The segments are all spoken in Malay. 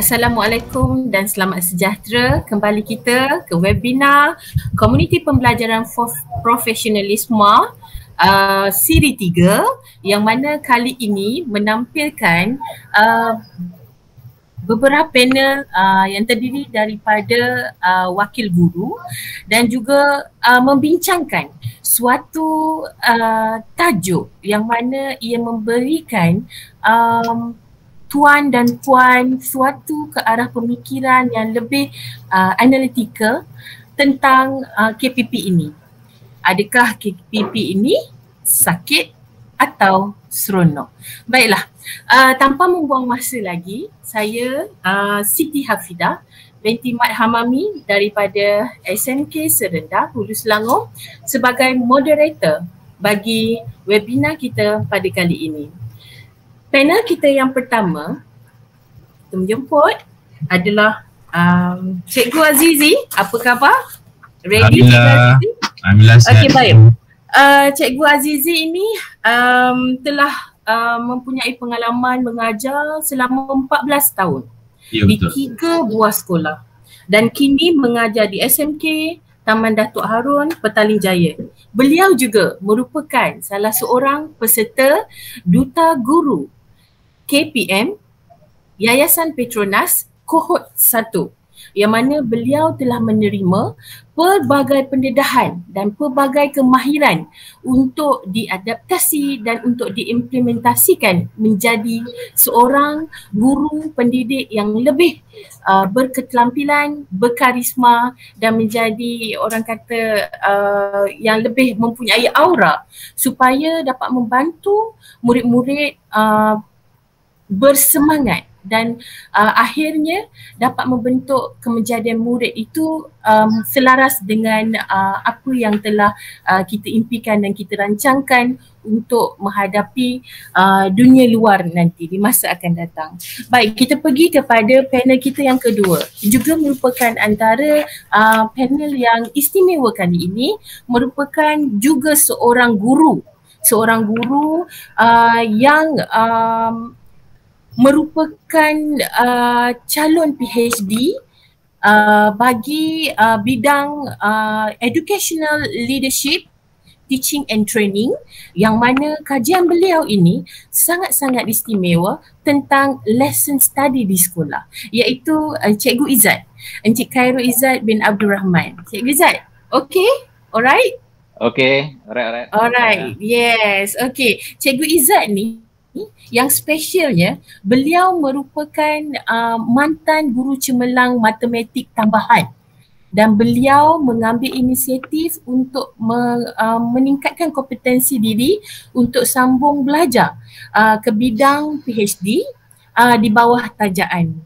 Assalamualaikum dan selamat sejahtera. Kembali kita ke webinar Komuniti Pembelajaran Profesionalisme siri 3 yang mana kali ini menampilkan beberapa panel yang terdiri daripada wakil guru dan juga membincangkan suatu tajuk yang mana ia memberikan tuan dan puan suatu ke arah pemikiran yang lebih analytical tentang KPP ini. Adakah KPP ini sakit atau seronok? Baiklah, tanpa membuang masa lagi, saya Siti Hafidah binti Mat Hamami daripada SMK Serendah, Hulu Selangor sebagai moderator bagi webinar kita pada kali ini. Panel kita yang pertama kita menjemput adalah Cikgu Azizi. Apa khabar? Ready Cikgu Azizi? Alhamdulillah. Okey, baik. Cikgu Azizi ini telah mempunyai pengalaman mengajar selama 14 tahun di 3 buah sekolah dan kini mengajar di SMK Taman Datuk Harun, Petaling Jaya. Beliau juga merupakan salah seorang peserta Duta Guru KPM Yayasan Petronas Kohort 1 yang mana beliau telah menerima pelbagai pendedahan dan pelbagai kemahiran untuk diadaptasi dan untuk diimplementasikan menjadi seorang guru pendidik yang lebih berketerampilan, berkarisma dan menjadi orang kata yang lebih mempunyai aura supaya dapat membantu murid-murid bersemangat dan akhirnya dapat membentuk kemenjadian murid itu selaras dengan apa yang telah kita impikan dan kita rancangkan untuk menghadapi dunia luar nanti di masa akan datang. Baik, kita pergi kepada panel kita yang kedua. Juga merupakan antara panel yang istimewa kali ini, merupakan juga seorang guru yang merupakan calon PhD bagi bidang educational leadership, teaching and training, yang mana kajian beliau ini sangat-sangat istimewa tentang lesson study di sekolah, iaitu Cikgu Izzat, Encik Khairul Izzat bin Abdul Rahman. Cikgu Izzat, okay? Alright? Okay, alright. Alright, yes, okay. Cikgu Izzat ni yang spesialnya, beliau merupakan mantan guru cemerlang matematik tambahan dan beliau mengambil inisiatif untuk meningkatkan kompetensi diri untuk sambung belajar ke bidang PhD di bawah tajaan.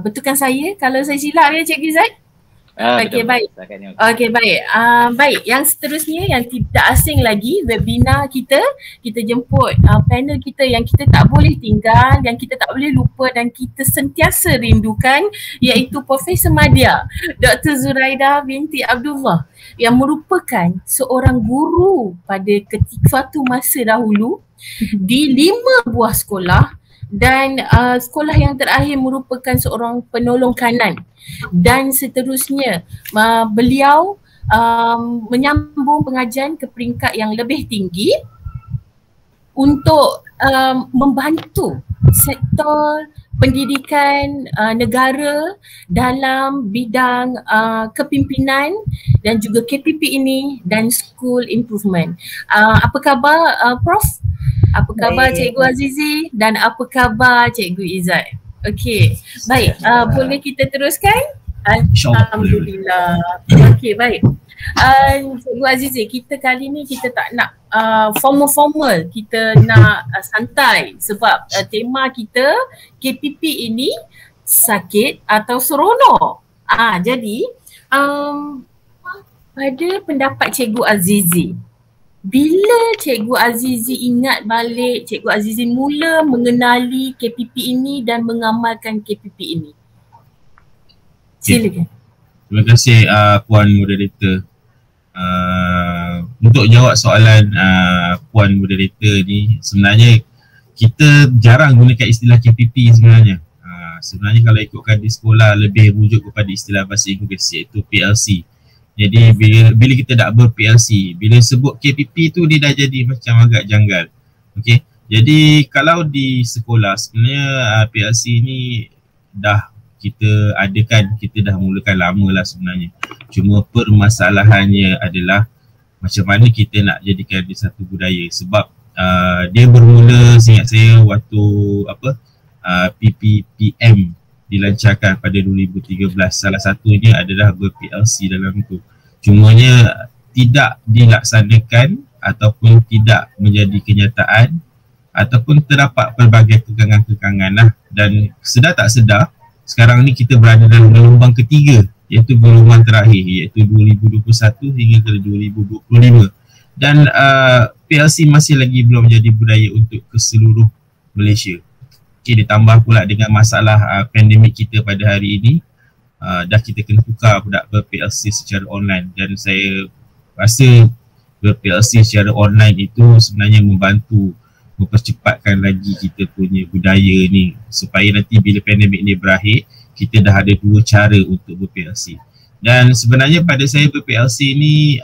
Betulkan saya kalau saya silap ya Cikgu Izzat? Okey, baik. Okey, baik. Baik, yang seterusnya yang tidak asing lagi webinar kita jemput panel kita yang kita tak boleh tinggal, yang kita tak boleh lupa dan kita sentiasa rindukan, iaitu Profesor Madya Dr. Zuraida binti Abdullah yang merupakan seorang guru pada suatu masa dahulu di 5 buah sekolah dan sekolah yang terakhir merupakan seorang penolong kanan dan seterusnya. Beliau menyambung pengajian ke peringkat yang lebih tinggi untuk membantu sektor pendidikan negara dalam bidang kepimpinan dan juga KPP ini dan school improvement. Apa khabar Prof? Apa khabar Cikgu Azizi dan apa khabar Cikgu Izzat? Okey, baik. Boleh kita teruskan? Alhamdulillah. Okey, baik. Cikgu Azizi, kita kali ni kita tak nak formal, kita nak santai sebab tema kita KPP ini sakit atau seronok. Jadi pada pendapat Cikgu Azizi, bila Cikgu Azizi ingat balik, Cikgu Azizi mula mengenali KPP ini dan mengamalkan KPP ini? Silakan. Terima kasih Puan Moderator. Untuk jawab soalan Puan Moderator ni, sebenarnya kita jarang gunakan istilah KPP sebenarnya. Sebenarnya kalau ikutkan di sekolah lebih rujuk kepada istilah bahasa Inggeris iaitu PLC. Jadi bila kita nak ber-PLC, bila sebut KPP tu dia dah jadi macam agak janggal. Okey. Jadi kalau di sekolah sebenarnya PLC ni dah kita adakan, kita dah mulakan lama lah sebenarnya. Cuma permasalahannya adalah macam mana kita nak jadikan dia satu budaya. Sebab dia bermula seingat saya waktu PPPM dilancarkan pada 2013. Salah satunya adalah ber-PLC dalam itu. Cumanya tidak dilaksanakan ataupun tidak menjadi kenyataan ataupun terdapat pelbagai kekangan-kekangan lah. Dan sedar tak sedar, sekarang ni kita berada dalam gelombang ketiga, iaitu gelombang terakhir, iaitu 2021 hingga ke 2025. Dan PLC masih lagi belum menjadi budaya untuk keseluruh Malaysia. Okay, ditambah pula dengan masalah pandemik kita pada hari ini, dah kita kena tukar pula ber-PLC secara online. Dan saya rasa ber-PLC secara online itu sebenarnya membantu mempercepatkan lagi kita punya budaya ni, supaya nanti bila pandemik ni berakhir, kita dah ada dua cara untuk ber-PLC. Dan sebenarnya pada saya ber-PLC ni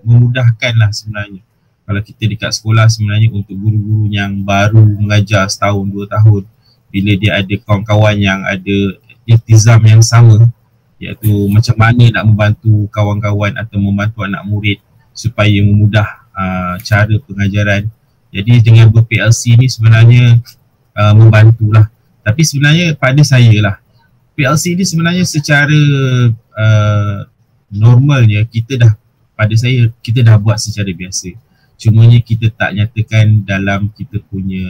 memudahkan lah sebenarnya. Kalau kita dekat sekolah sebenarnya untuk guru-guru yang baru mengajar setahun, 2 tahun, bila dia ada kawan-kawan yang ada iltizam yang sama, iaitu macam mana nak membantu kawan-kawan atau membantu anak murid supaya memudah cara pengajaran. Jadi dengan ber-PLC ni sebenarnya membantulah. Tapi sebenarnya pada saya lah, PLC ni sebenarnya secara normalnya kita dah buat secara biasa. Cumanya kita tak nyatakan dalam kita punya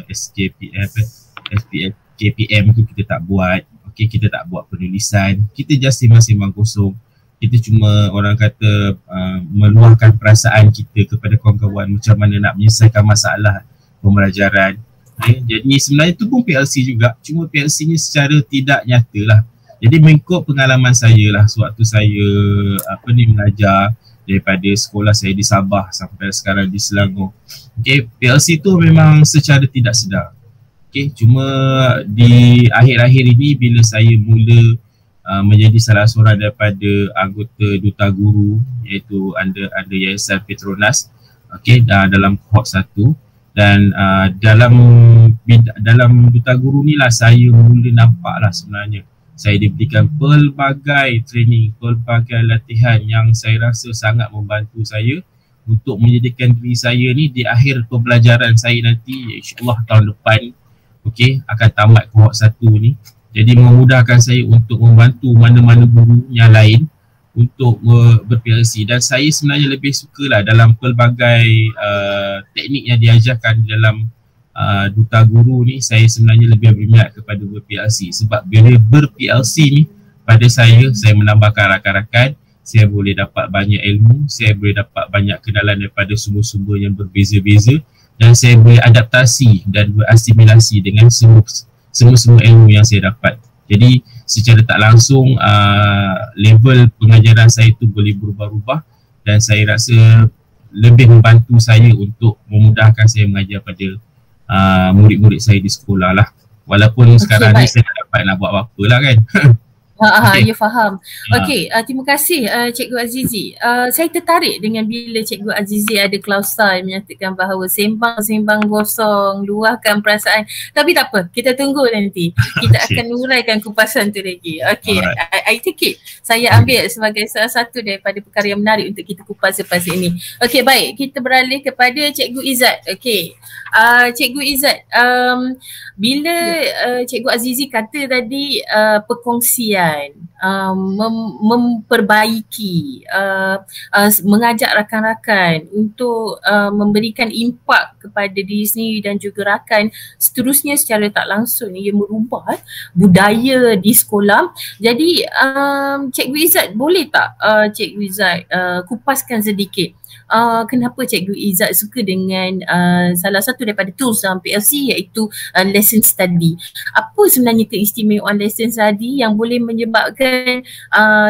KPM tu kita tak buat. Okey, kita tak buat penulisan. Kita just sembang-sembang kosong. Kita cuma orang kata meluahkan perasaan kita kepada kawan-kawan macam mana nak menyelesaikan masalah pembelajaran. Jadi sebenarnya tu pun PLC juga. Cuma PLC ni secara tidak nyata lah. Jadi mengikut pengalaman saya lah sewaktu saya mengajar daripada sekolah saya di Sabah sampai sekarang di Selangor. Okay, PLC tu memang secara tidak sedar. Okay, cuma di akhir-akhir ini bila saya mula menjadi salah seorang daripada anggota Duta Guru, iaitu under Yayasan Petronas, okay, dalam kohort 1, dan dalam Duta Guru ni lah saya mula nampak lah sebenarnya saya diberikan pelbagai training, pelbagai latihan yang saya rasa sangat membantu saya untuk menjadikan diri saya ni di akhir pembelajaran saya nanti, insyaAllah tahun depan, okay, akan tamat kohort 1 ni. Jadi memudahkan saya untuk membantu mana-mana guru yang lain untuk ber-PLC. Dan saya sebenarnya lebih sukalah dalam pelbagai teknik yang diajarkan dalam Duta Guru ni, saya sebenarnya lebih berminat kepada ber-PLC. Sebab bila ber-PLC ni, pada saya menambahkan rakan-rakan, saya boleh dapat banyak ilmu, saya boleh dapat banyak kenalan daripada sumber-sumber yang berbeza-beza, dan saya boleh adaptasi dan berasimilasi dengan semua ilmu yang saya dapat. Jadi secara tak langsung level pengajaran saya tu boleh berubah-ubah, dan saya rasa lebih membantu saya untuk memudahkan saya mengajar pada murid-murid saya di sekolah lah. Walaupun sekarang ni saya tak dapat nak buat apa-apa lah kan. Ya faham. Okey, terima kasih Cikgu Azizi. Saya tertarik dengan bila Cikgu Azizi ada klausa yang menyatakan bahawa sembang-sembang gosong, luahkan perasaan. Tapi tak apa, kita tunggu nanti. Kita akan uraikan kupasan tu lagi. Okey, I take it. Saya ambil sebagai salah satu daripada perkara yang menarik untuk kita kupas selepas ini. Okey, baik. Kita beralih kepada Cikgu Izzat. Okey. Cikgu Izzat, bila Cikgu Azizi kata tadi perkongsian, memperbaiki, mengajak rakan-rakan untuk memberikan impak kepada diri sendiri dan juga rakan, seterusnya secara tak langsung ia merubah budaya di sekolah. Jadi Cikgu Izzat, boleh tak Cikgu Izzat kupaskan sedikit kenapa Cikgu Izzat suka dengan salah satu daripada tools dalam PLC, iaitu lesson study. Apa sebenarnya keistimewaan lesson study yang boleh menyebabkan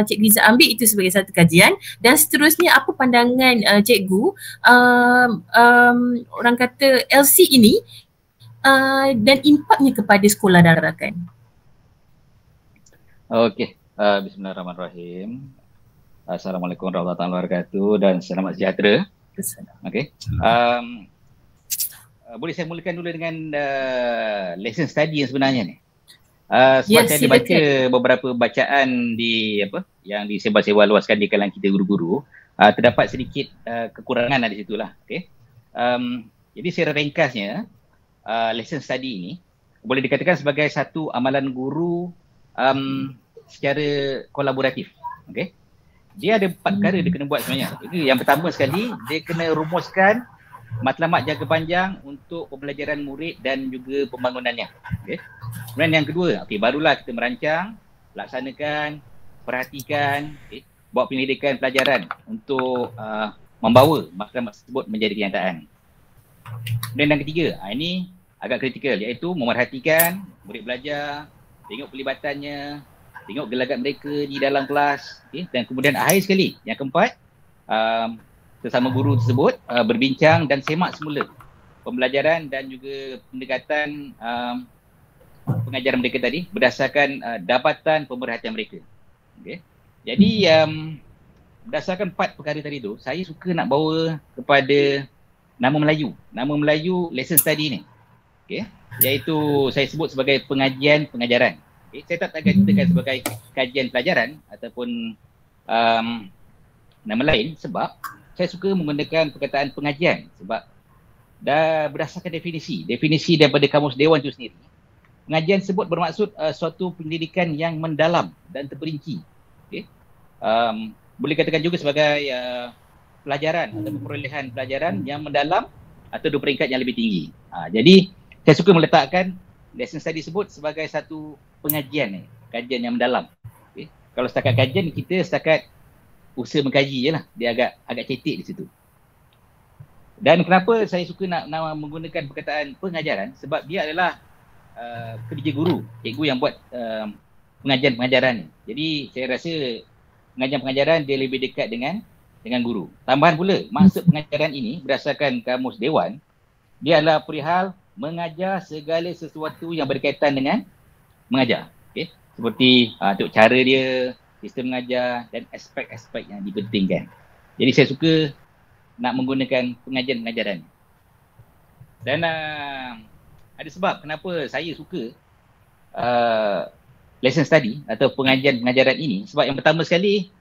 Cikgu Izzat ambil itu sebagai satu kajian, dan seterusnya apa pandangan Cikgu orang kata LC ini dan impaknya kepada sekolah dan rakan? Okey, bismillahirrahmanirrahim. Assalamualaikum warahmatullahi wabarakatuh dan selamat sejahtera. Okey. Boleh saya mulakan dulu dengan lesson study yang sebenarnya ni. Sebab saya ada baca beberapa bacaan di yang disebar-sebar luaskan di kalangan kita guru-guru, terdapat sedikit kekurangan di situlah. Okey. Jadi secara ringkasnya, lesson study ini boleh dikatakan sebagai satu amalan guru secara kolaboratif. Okey. Dia ada 4 perkara dia kena buat sebenarnya. Yang pertama sekali, dia kena rumuskan matlamat jangka panjang untuk pembelajaran murid dan juga pembangunannya. Okey. Kemudian yang kedua, barulah kita merancang, laksanakan, perhatikan, buat penyelidikan pelajaran untuk membawa matlamat tersebut menjadi kenyataan. Dan yang ketiga, ini agak kritikal, iaitu memerhatikan murid belajar, tengok pelibatannya, tengok gelagat mereka di dalam kelas, dan kemudian akhir sekali, yang keempat, sesama guru tersebut berbincang dan semak semula pembelajaran dan juga pendekatan pengajaran mereka tadi berdasarkan dapatan pemerhatian mereka. Okay. Jadi berdasarkan 4 perkara tadi tu, saya suka nak bawa kepada nama Melayu lesson study ni. Okay. Iaitu saya sebut sebagai pengajian pengajaran. Okay. Saya tak katakan sebagai kajian pelajaran ataupun nama lain sebab saya suka menggunakan perkataan pengajian sebab dah berdasarkan definisi daripada Kamus Dewan itu sendiri. Pengajian tersebut bermaksud suatu penyelidikan yang mendalam dan terperinci. Okay. Boleh katakan juga sebagai pelajaran atau perolehan pelajaran yang mendalam atau di peringkat yang lebih tinggi. Jadi saya suka meletakkan lesson study tersebut sebagai satu pengajian, kajian yang mendalam. Okay. Kalau setakat kajian, kita setakat usaha mengkaji je lah. Dia agak cetek di situ. Dan kenapa saya suka nak menggunakan perkataan pengajaran? Sebab dia adalah kerja guru, cikgu yang buat pengajian pengajaran ni. Jadi saya rasa pengajian pengajaran dia lebih dekat dengan guru. Tambahan pula, maksud pengajaran ini berdasarkan Kamus Dewan, dia adalah perihal mengajar segala sesuatu yang berkaitan dengan mengajar. Okay? Seperti tengok cara dia, sistem mengajar dan aspek-aspek yang dipentingkan. Jadi saya suka nak menggunakan pengajian pengajaran. Dan ada sebab kenapa saya suka lesson study atau pengajian pengajaran ini. Sebab yang pertama sekali,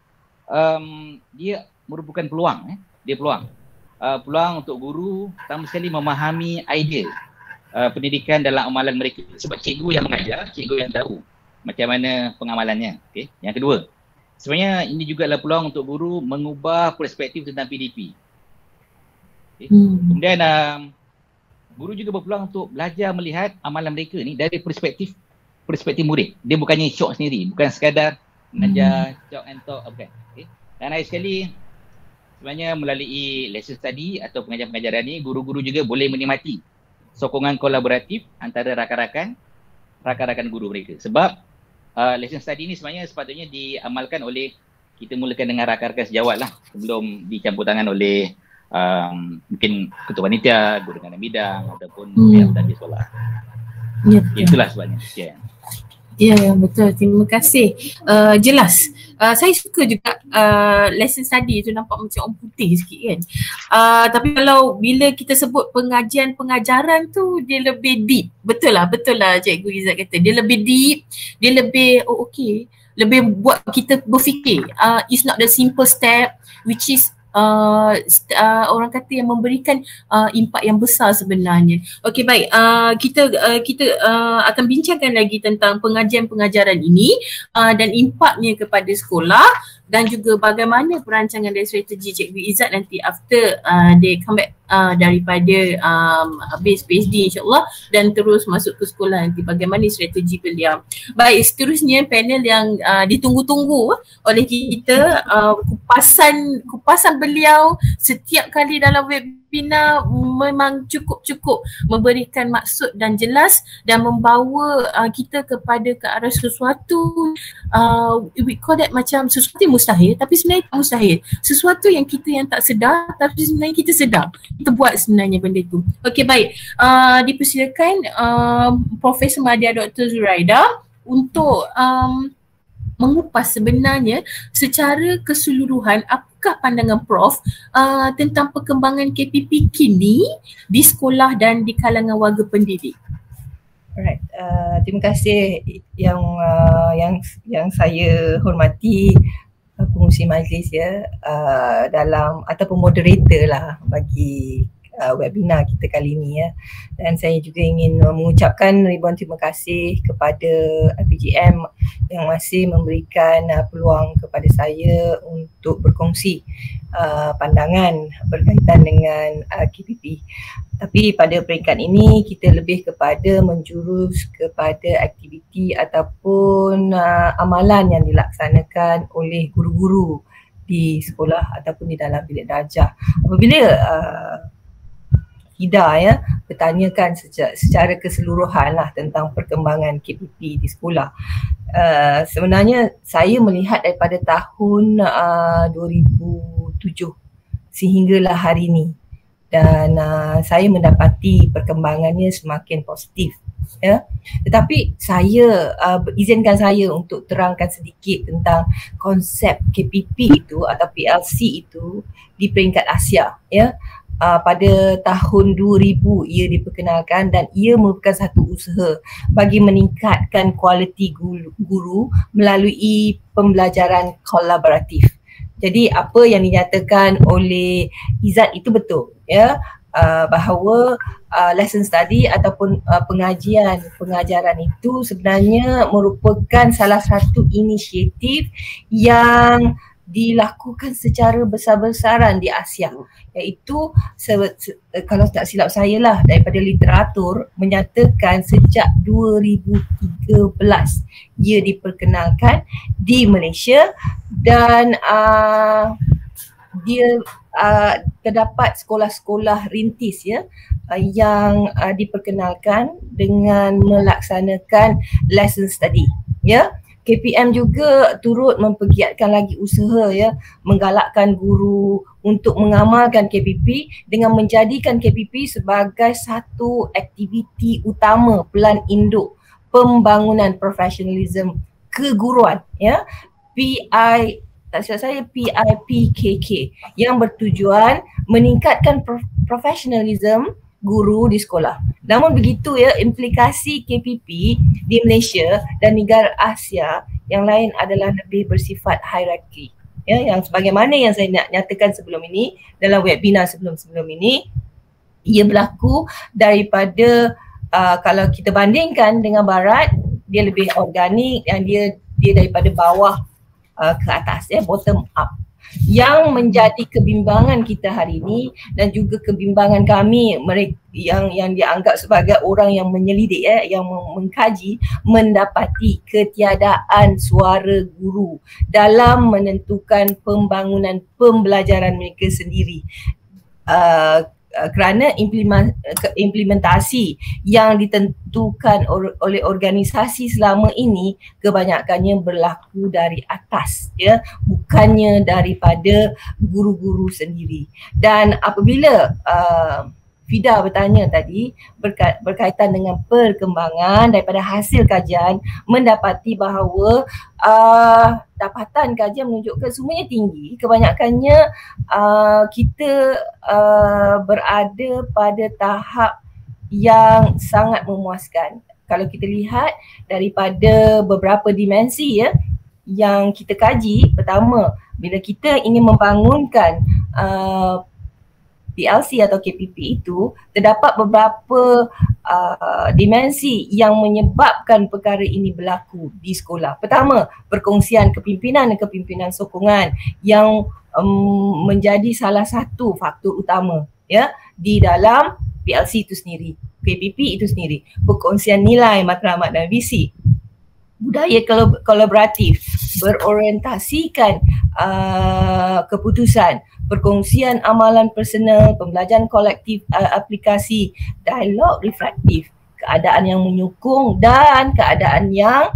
dia merupakan peluang. Dia peluang. Peluang untuk guru pertama sekali memahami idea pendidikan dalam amalan mereka. Sebab cikgu yang mengajar, cikgu yang tahu macam mana pengamalannya. Okay. Yang kedua, sebenarnya ini juga adalah peluang untuk guru mengubah perspektif tentang PDP. Okay. Kemudian guru juga berpeluang untuk belajar melihat amalan mereka ni dari perspektif murid. Dia bukannya syok sendiri, bukan sekadar mengajar talk and talk, bukan. Okay. Dan akhir sekali, sebenarnya melalui lesson study atau pengajaran-pengajaran ni, guru-guru juga boleh menikmati sokongan kolaboratif antara rakan-rakan guru mereka. Sebab lesson study ni sebenarnya sepatutnya diamalkan oleh, kita mulakan dengan rakan-rakan sejawat lah sebelum dicampur tangan oleh mungkin ketua panitia, guru dengan bidang ataupun pihak tadbir sekolah. Ya, itulah sebabnya. Yeah. Ya, betul. Terima kasih. Jelas. Saya suka juga lesson study tu nampak macam orang putih sikit kan. Tapi kalau bila kita sebut pengajian pengajaran tu, dia lebih deep. Betul lah Cikgu Izzat kata. Dia lebih deep, dia lebih lebih buat kita berfikir. It's not the simple step which is orang kata yang memberikan impak yang besar sebenarnya. Okey, baik. Kita akan bincangkan lagi tentang pengajian pengajaran ini dan impaknya kepada sekolah dan juga bagaimana perancangan dan strategi Cikgu Izzat nanti after they come back daripada habis PhD insyaAllah dan terus masuk ke sekolah nanti, bagaimana strategi beliau. Baik, seterusnya panel yang ditunggu-tunggu oleh kita, kupasan beliau setiap kali dalam webinar memang cukup memberikan maksud dan jelas dan membawa kita kepada ke arah sesuatu, we call that macam sesuatu yang mustahil tapi sebenarnya tak mustahil, sesuatu yang kita yang tak sedar tapi sebenarnya kita sedar kita buat sebenarnya benda tu. Okey, baik. Dipersilakan Profesor Madya Dr. Zuraida untuk mengupas sebenarnya secara keseluruhan apakah pandangan Prof tentang perkembangan KPP kini di sekolah dan di kalangan warga pendidik. Alright, terima kasih yang saya hormati pengurusi majlis ya, dalam ataupun moderator lah bagi webinar kita kali ini ya. Dan saya juga ingin mengucapkan ribuan terima kasih kepada IPGM yang masih memberikan peluang kepada saya untuk berkongsi pandangan berkaitan dengan KPP. Tapi pada peringkat ini kita lebih kepada menjurus kepada aktiviti ataupun amalan yang dilaksanakan oleh guru-guru di sekolah ataupun di dalam bilik darjah. Apabila Ida ya bertanyakan secara keseluruhan lah tentang perkembangan KPP di sekolah. Sebenarnya saya melihat daripada tahun 2007 sehinggalah hari ini, dan saya mendapati perkembangannya semakin positif ya. Tetapi saya izinkan saya untuk terangkan sedikit tentang konsep KPP itu atau PLC itu di peringkat Asia ya. Pada tahun 2000 ia diperkenalkan dan ia merupakan satu usaha bagi meningkatkan kualiti guru melalui pembelajaran kolaboratif. Jadi apa yang dinyatakan oleh Izzat itu betul ya, bahawa lesson study ataupun pengajaran itu sebenarnya merupakan salah satu inisiatif yang dilakukan secara besar-besaran di Asia, iaitu kalau tak silap saya lah daripada literatur menyatakan sejak 2013 ia diperkenalkan di Malaysia dan dia terdapat sekolah-sekolah rintis ya yang diperkenalkan dengan melaksanakan lesson study ya. KPM juga turut mempergiatkan lagi usaha ya, menggalakkan guru untuk mengamalkan KPP dengan menjadikan KPP sebagai satu aktiviti utama pelan induk pembangunan profesionalism keguruan ya, PIPKK yang bertujuan meningkatkan profesionalism guru di sekolah. Namun begitu ya, implikasi KPP di Malaysia dan negara Asia yang lain adalah lebih bersifat hierarki. Ya, yang sebagaimana yang saya nak nyatakan sebelum ini dalam webinar sebelum ini, ia berlaku daripada kalau kita bandingkan dengan barat, dia lebih organik dan dia daripada bawah ke atas ya, bottom up. Yang menjadi kebimbangan kita hari ini dan juga kebimbangan kami mereka yang dianggap sebagai orang yang menyelidik yang mengkaji, mendapati ketiadaan suara guru dalam menentukan pembangunan pembelajaran mereka sendiri. Kerana implementasi yang ditentukan oleh organisasi selama ini kebanyakannya berlaku dari atas ya, bukannya daripada guru-guru sendiri. Dan apabila Fida bertanya tadi berkaitan dengan perkembangan daripada hasil kajian, mendapati bahawa dapatan kajian menunjukkan semuanya tinggi. Kebanyakannya kita berada pada tahap yang sangat memuaskan. Kalau kita lihat daripada beberapa dimensi ya yang kita kaji, pertama bila kita ingin membangunkan PLC atau KPP itu, terdapat beberapa dimensi yang menyebabkan perkara ini berlaku di sekolah. Pertama, perkongsian kepimpinan dan kepimpinan sokongan yang menjadi salah satu faktor utama ya di dalam PLC itu sendiri, KPP itu sendiri. Perkongsian nilai, matlamat dan visi. Budaya kolaboratif, berorientasikan keputusan, perkongsian amalan personal, pembelajaran kolektif, aplikasi, dialog reflektif, keadaan yang menyokong dan keadaan yang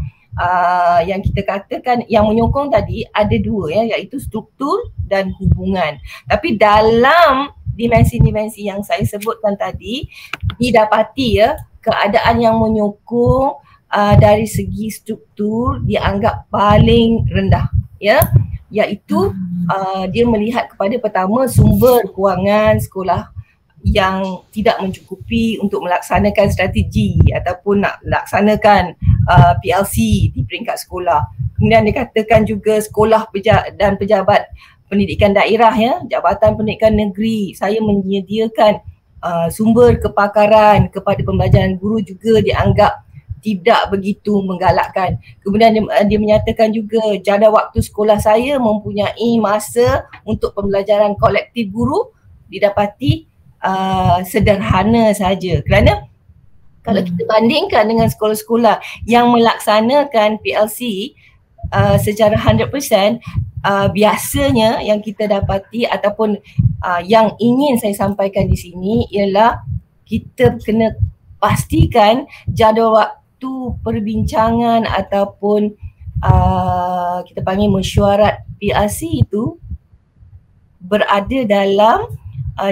kita katakan yang menyokong tadi ada dua ya, iaitu struktur dan hubungan. Tapi dalam dimensi-dimensi yang saya sebutkan tadi didapati ya, keadaan yang menyokong dari segi struktur dianggap paling rendah, ya, iaitu dia melihat kepada pertama sumber kewangan sekolah yang tidak mencukupi untuk melaksanakan strategi ataupun nak laksanakan PLC di peringkat sekolah. Kemudian dikatakan juga sekolah dan pejabat pendidikan daerah, ya, Jabatan Pendidikan Negeri, saya menyediakan sumber kepakaran kepada pembelajaran guru juga dianggap tidak begitu menggalakkan. Kemudian dia menyatakan juga jadual waktu sekolah saya mempunyai masa untuk pembelajaran kolektif guru didapati sederhana saja, kerana kalau kita bandingkan dengan sekolah-sekolah yang melaksanakan PLC secara 100%, biasanya yang kita dapati ataupun yang ingin saya sampaikan di sini ialah kita kena pastikan jadual waktu perbincangan ataupun kita panggil mesyuarat PLC itu berada dalam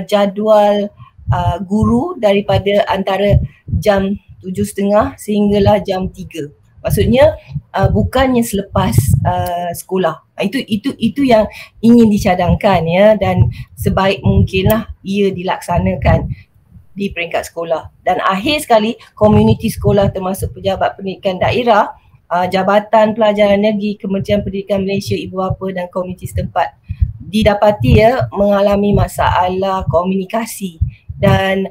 jadual guru daripada antara jam 7.30 sehinggalah jam 3. Maksudnya bukannya selepas sekolah. Itu yang ingin dicadangkan, ya, dan sebaik mungkinlah ia dilaksanakan di peringkat sekolah. Dan akhir sekali, komuniti sekolah termasuk pejabat pendidikan daerah, Jabatan Pelajaran Negeri, Kementerian Pendidikan Malaysia, ibu bapa dan komuniti setempat didapati, ya, mengalami masalah komunikasi dan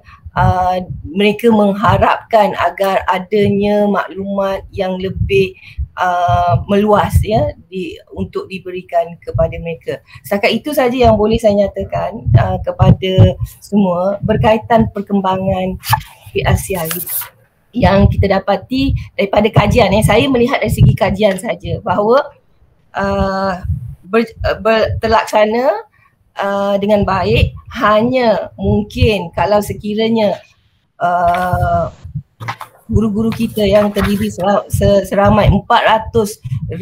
mereka mengharapkan agar adanya maklumat yang lebih meluas, ya, untuk diberikan kepada mereka. Setakat itu saja yang boleh saya nyatakan kepada semua berkaitan perkembangan PLC hari yang kita dapati daripada kajian. Saya melihat dari segi kajian saja bahawa terlaksana dengan baik, hanya mungkin kalau sekiranya guru-guru kita yang terdiri seramai 400,000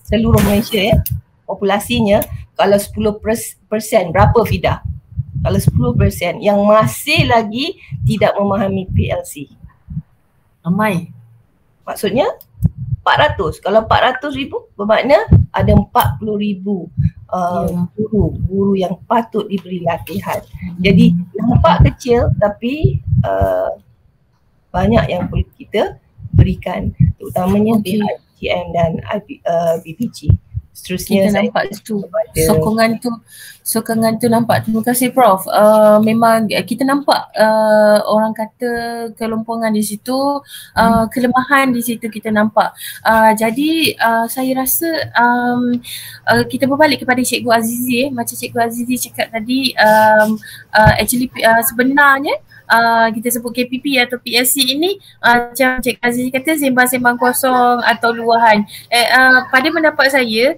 seluruh Malaysia, ya, populasinya, kalau 10% berapa Fidah? Kalau 10% yang masih lagi tidak memahami PLC. Ramai. Maksudnya 400. Kalau 400,000 bermakna ada 40,000 guru yang patut diberi latihan. Jadi nampak kecil tapi banyak yang perlu kita berikan, terutamanya pihak GM dan BPG. Seterusnya kita nampak tu sokongan tu nampak. Terima kasih Prof. Memang kita nampak orang kata kelompongan di situ, kelemahan di situ kita nampak. Jadi saya rasa kita berbalik kepada Cikgu Azizi, macam Cikgu Azizi cakap tadi, actually sebenarnya kita sebut KPP atau PLC ini macam Cikgu Azizi kata sembang-sembang kosong atau luahan. Pada pendapat saya,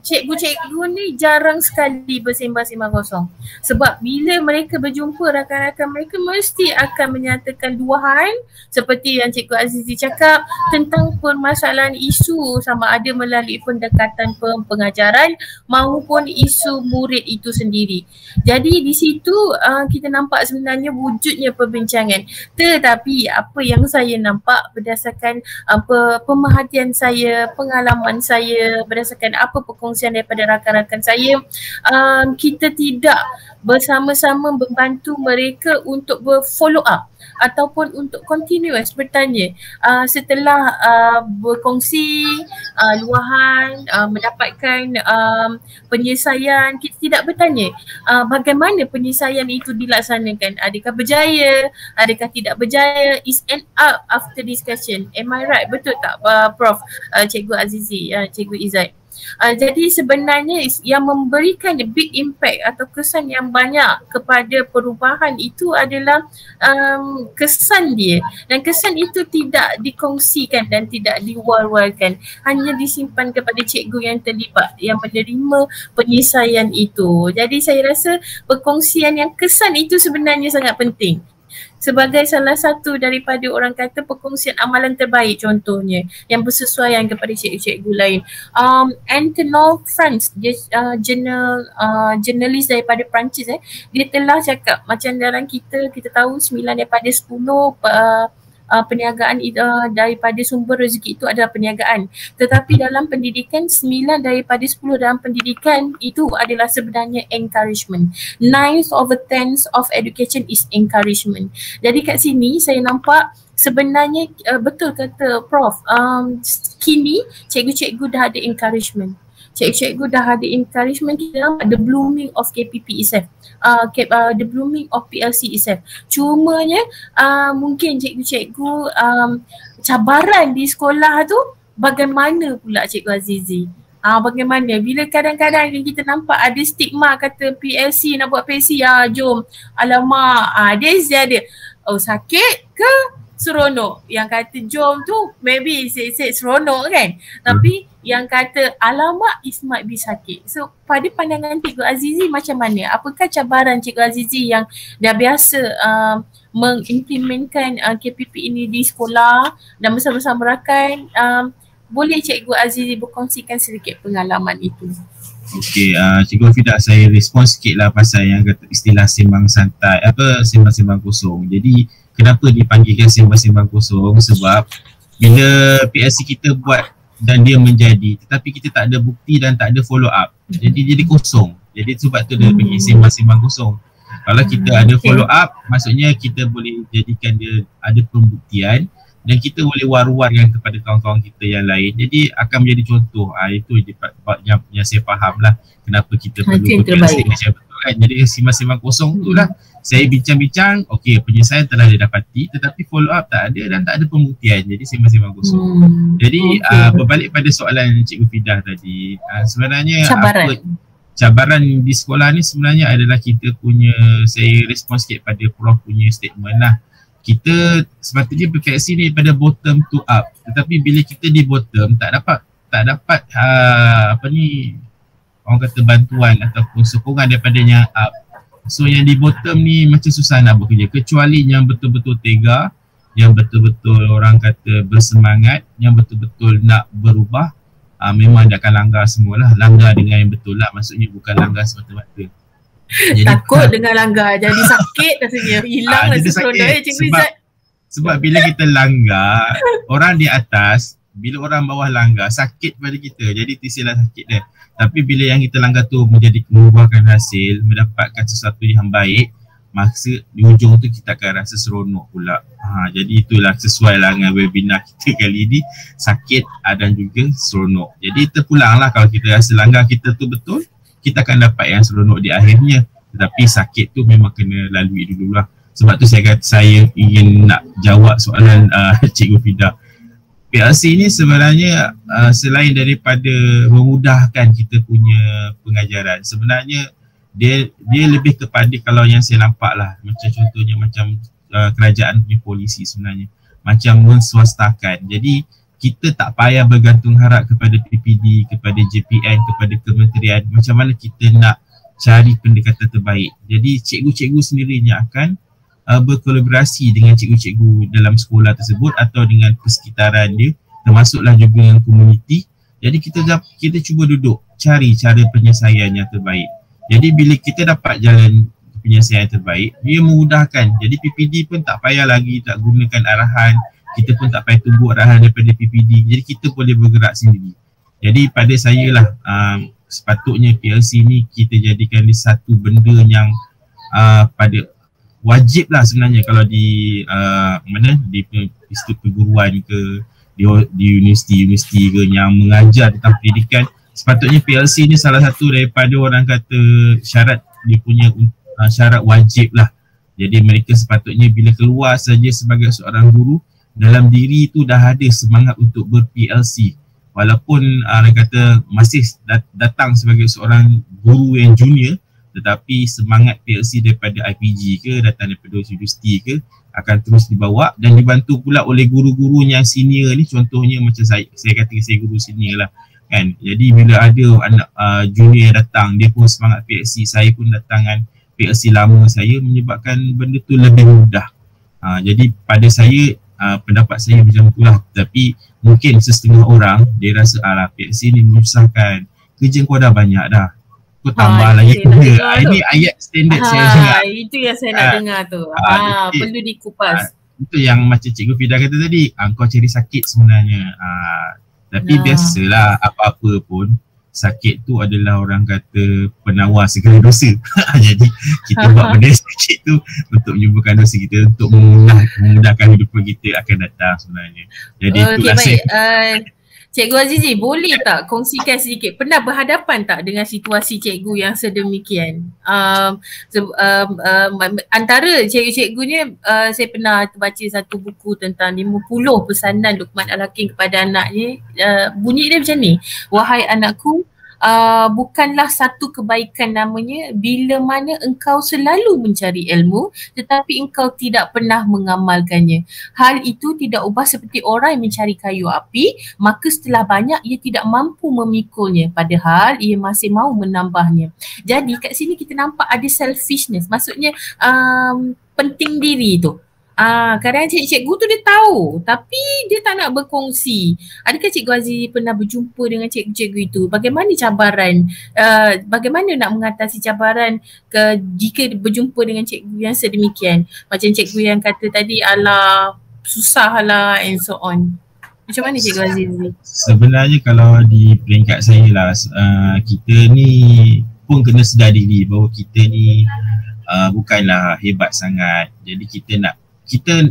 cikgu-cikgu ni jarang sekali bersembang-sembang kosong. Sebab bila mereka berjumpa rakan-rakan mereka mesti akan menyatakan luahan seperti yang Cikgu Azizi cakap tentang permasalahan isu sama ada melalui pendekatan pengajaran maupun isu murid itu sendiri. Jadi di situ kita nampak sebenarnya wujudnya perbincangan. Tetapi apa yang saya nampak berdasarkan pemerhatian saya, pengalaman saya, berdasarkan apa perkongsian daripada rakan-rakan saya, kita tidak bersama-sama membantu mereka untuk berfollow up ataupun untuk continuous bertanya setelah berkongsi luahan, mendapatkan penyelesaian. Kita tidak bertanya bagaimana penyelesaian itu dilaksanakan, adakah berjaya, adakah tidak berjaya. Is end up after discussion. Am I right? Betul tak Prof? Cikgu Azizi, Cikgu Izzat? Jadi sebenarnya yang memberikan big impact atau kesan yang banyak kepada perubahan itu adalah kesan dia, dan kesan itu tidak dikongsikan dan tidak diwar-warkan, hanya disimpan kepada cikgu yang terlibat yang menerima penyelesaian itu. Jadi saya rasa perkongsian yang kesan itu sebenarnya sangat penting. sebagai salah satu daripada orang kata perkongsian amalan terbaik contohnya yang bersesuaian kepada cikgu-cikgu lain. Antoine France, dia jurnalis daripada Perancis, dia telah cakap macam dalam kita tahu 9 daripada 10 perniagaan daripada sumber rezeki itu adalah perniagaan. Tetapi dalam pendidikan 9 daripada 10 dalam pendidikan itu adalah sebenarnya encouragement. 9/10 of education is encouragement. Jadi kat sini saya nampak sebenarnya betul kata Prof, kini cikgu-cikgu dah ada encouragement. Cikgu-cikgu dah ada encouragement, kita nampak the blooming of KPP itself. The blooming of PLC itself. Cumanya mungkin cikgu-cikgu cabaran di sekolah tu bagaimana pula Cikgu Azizi? Bagaimana bila kadang-kadang kita nampak ada stigma kata PLC nak buat PLC, jom, alamak, dia ada sakit ke seronok. Yang kata jom tu maybe say seronok kan, tapi yang kata alamak it might be sakit. So pada pandangan Cikgu Azizi macam mana? Apakah cabaran Cikgu Azizi yang dah biasa mengimplementkan KPP ini di sekolah dan bersama-sama rakan? Boleh Cikgu Azizi berkongsikan sedikit pengalaman itu? Okey, Cikgu Fidah, saya respon sikit lah pasal yang kata istilah sembang santai, sembang-sembang kosong. Jadi kenapa dipanggilkan sembang-sembang kosong? Sebab bila PLC kita buat dan dia menjadi, tetapi kita tak ada bukti dan tak ada follow up, jadi kosong. Jadi sebab tu dia panggil sembang-sembang kosong. Kalau kita ada follow up, maksudnya kita boleh jadikan dia ada pembuktian dan kita boleh war-warkan kepada kawan-kawan kita yang lain. Jadi akan menjadi contoh. Itu yang saya faham lah kenapa kita perlu berpilih macam betul kan. Jadi sembang-sembang kosong tu lah saya bincang-bincang, okey, penyelesaian telah didapati tetapi follow up tak ada dan tak ada pembuktian. Jadi sembang-sembang kosong. Jadi berbalik pada soalan Cikgu Fidah tadi, sebenarnya cabaran di sekolah ni sebenarnya adalah kita punya, saya respon sikit pada Prof punya statement lah. Kita sepatutnya berfleksi ni pada bottom to up, tetapi bila kita di bottom tak dapat orang kata bantuan ataupun sokongan daripada yang up. So yang di bottom ni macam susah nak bekerja, kecuali yang betul-betul tega, yang betul-betul orang kata bersemangat, yang betul-betul nak berubah. Memang dia akan langgar semualah, langgar dengan yang betul lah, maksudnya bukan langgar semata-mata. Jadi, takut dengan langgar jadi sakit rasanya, hilang rasa seronok Cikgu Izzat. Sebab bila kita langgar, orang di atas, bila orang bawah langgar, sakit pada kita, jadi tistilah sakit dia. Tapi bila yang kita langgar tu menjadi membuahkan hasil, mendapatkan sesuatu yang baik, maka di ujung tu kita akan rasa seronok pula. Jadi itulah sesuai lah dengan webinar kita kali ni, sakit dan juga seronok. Jadi terpulang lah kalau kita rasa langgar kita tu betul, kita akan dapat yang seronok di akhirnya. Tetapi sakit tu memang kena lalui dululah. Sebab tu saya ingin nak jawab soalan Cikgu Fidah. PLC ni sebenarnya selain daripada memudahkan kita punya pengajaran, sebenarnya dia lebih kepada, kalau yang saya nampak lah, macam contohnya macam kerajaan punya polisi sebenarnya, macam menswastakan. Jadi kita tak payah bergantung harap kepada PPD, kepada JPN, kepada kementerian, macam mana kita nak cari pendekatan terbaik. Jadi cikgu-cikgu sendirinya akan berkolaborasi dengan cikgu-cikgu dalam sekolah tersebut atau dengan persekitaran dia, termasuklah juga dengan komuniti. Jadi kita cuba duduk cari cara penyelesaian yang terbaik. Jadi bila kita dapat jalan penyelesaian yang terbaik, dia memudahkan. Jadi PPD pun tak payah lagi tak gunakan arahan, kita pun tak payah tunggu arahan daripada PPD. Jadi kita boleh bergerak sendiri. Jadi pada saya lah, sepatutnya PLC ni kita jadikan dia satu benda yang pada wajib lah sebenarnya. Kalau di di institut perguruan ke, di universiti ke yang mengajar tentang pendidikan, sepatutnya PLC ni salah satu daripada orang kata syarat, dia punya syarat wajib lah. Jadi mereka sepatutnya bila keluar saja sebagai seorang guru, dalam diri tu dah ada semangat untuk ber-PLC. Walaupun orang kata masih datang sebagai seorang guru yang junior, tetapi semangat PLC daripada IPG ke, datang daripada universiti ke, akan terus dibawa dan dibantu pula oleh guru-guru yang senior ni. Contohnya macam saya kata saya guru senior lah kan. Jadi bila ada anak junior datang, dia pun semangat PLC, saya pun datang dengan PLC lama saya, menyebabkan benda tu lebih mudah. Jadi pada saya pendapat saya macam itulah, tapi mungkin setengah orang dia rasa alah PXC ni menyusahkan, kerja kau dah banyak dah, kau tambah lagi kerja. Ini ayat standard saya dengar. Itu yang saya nak dengar tu. Perlu dikupas. Itu yang macam Cikgu Fida kata tadi, kau cari sakit sebenarnya. Tapi biasalah apa-apa pun sakit tu adalah orang kata penawar segala dosa. Jadi kita buat benda sakit tu untuk menyembuhkan dosa kita, untuk memudahkan hidup kita akan datang sebenarnya. Jadi itulah saya. Cikgu Azizi, boleh tak kongsikan sedikit, pernah berhadapan tak dengan situasi cikgu yang sedemikian? Antara cikgu-cikgunya, saya pernah terbaca satu buku tentang 50 pesanan Luqman Al-Hakim kepada anaknya. Bunyi dia macam ni, wahai anakku, bukanlah satu kebaikan namanya bila mana engkau selalu mencari ilmu tetapi engkau tidak pernah mengamalkannya. Hal itu tidak ubah seperti orang yang mencari kayu api, maka setelah banyak ia tidak mampu memikulnya padahal ia masih mahu menambahnya. Jadi kat sini kita nampak ada selfishness, maksudnya penting diri tu. Kadang cikgu tu dia tahu tapi dia tak nak berkongsi. Adakah Cikgu Azizi pernah berjumpa dengan cikgu-cikgu itu? Bagaimana cabaran, bagaimana nak mengatasi cabaran jika berjumpa dengan cikgu yang sedemikian? Macam cikgu yang kata tadi, alah susah lah and so on. Macam mana Cikgu Azizi? Sebenarnya kalau di peringkat saya lah, kita ni pun kena sedar diri bahawa kita ni bukanlah hebat sangat. Jadi kita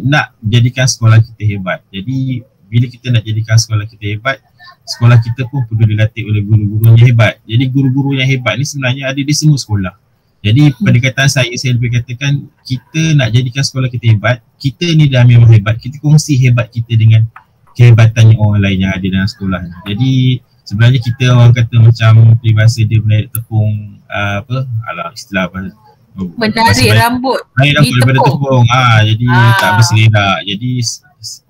nak jadikan sekolah kita hebat. Jadi bila kita nak jadikan sekolah kita hebat, sekolah kita pun perlu dilatih oleh guru-guru yang hebat. Jadi guru-guru yang hebat ni sebenarnya ada di semua sekolah. Jadi pendekatan saya lebih katakan, kita nak jadikan sekolah kita hebat, kita ni dah memang hebat, kita kongsi hebat kita dengan kehebatan orang lain yang ada dalam sekolah ni. Jadi sebenarnya kita orang kata macam peribahasa dia menarik tepung istilah apa, menarik rambut daripada tepung. Jadi tak berselera. Jadi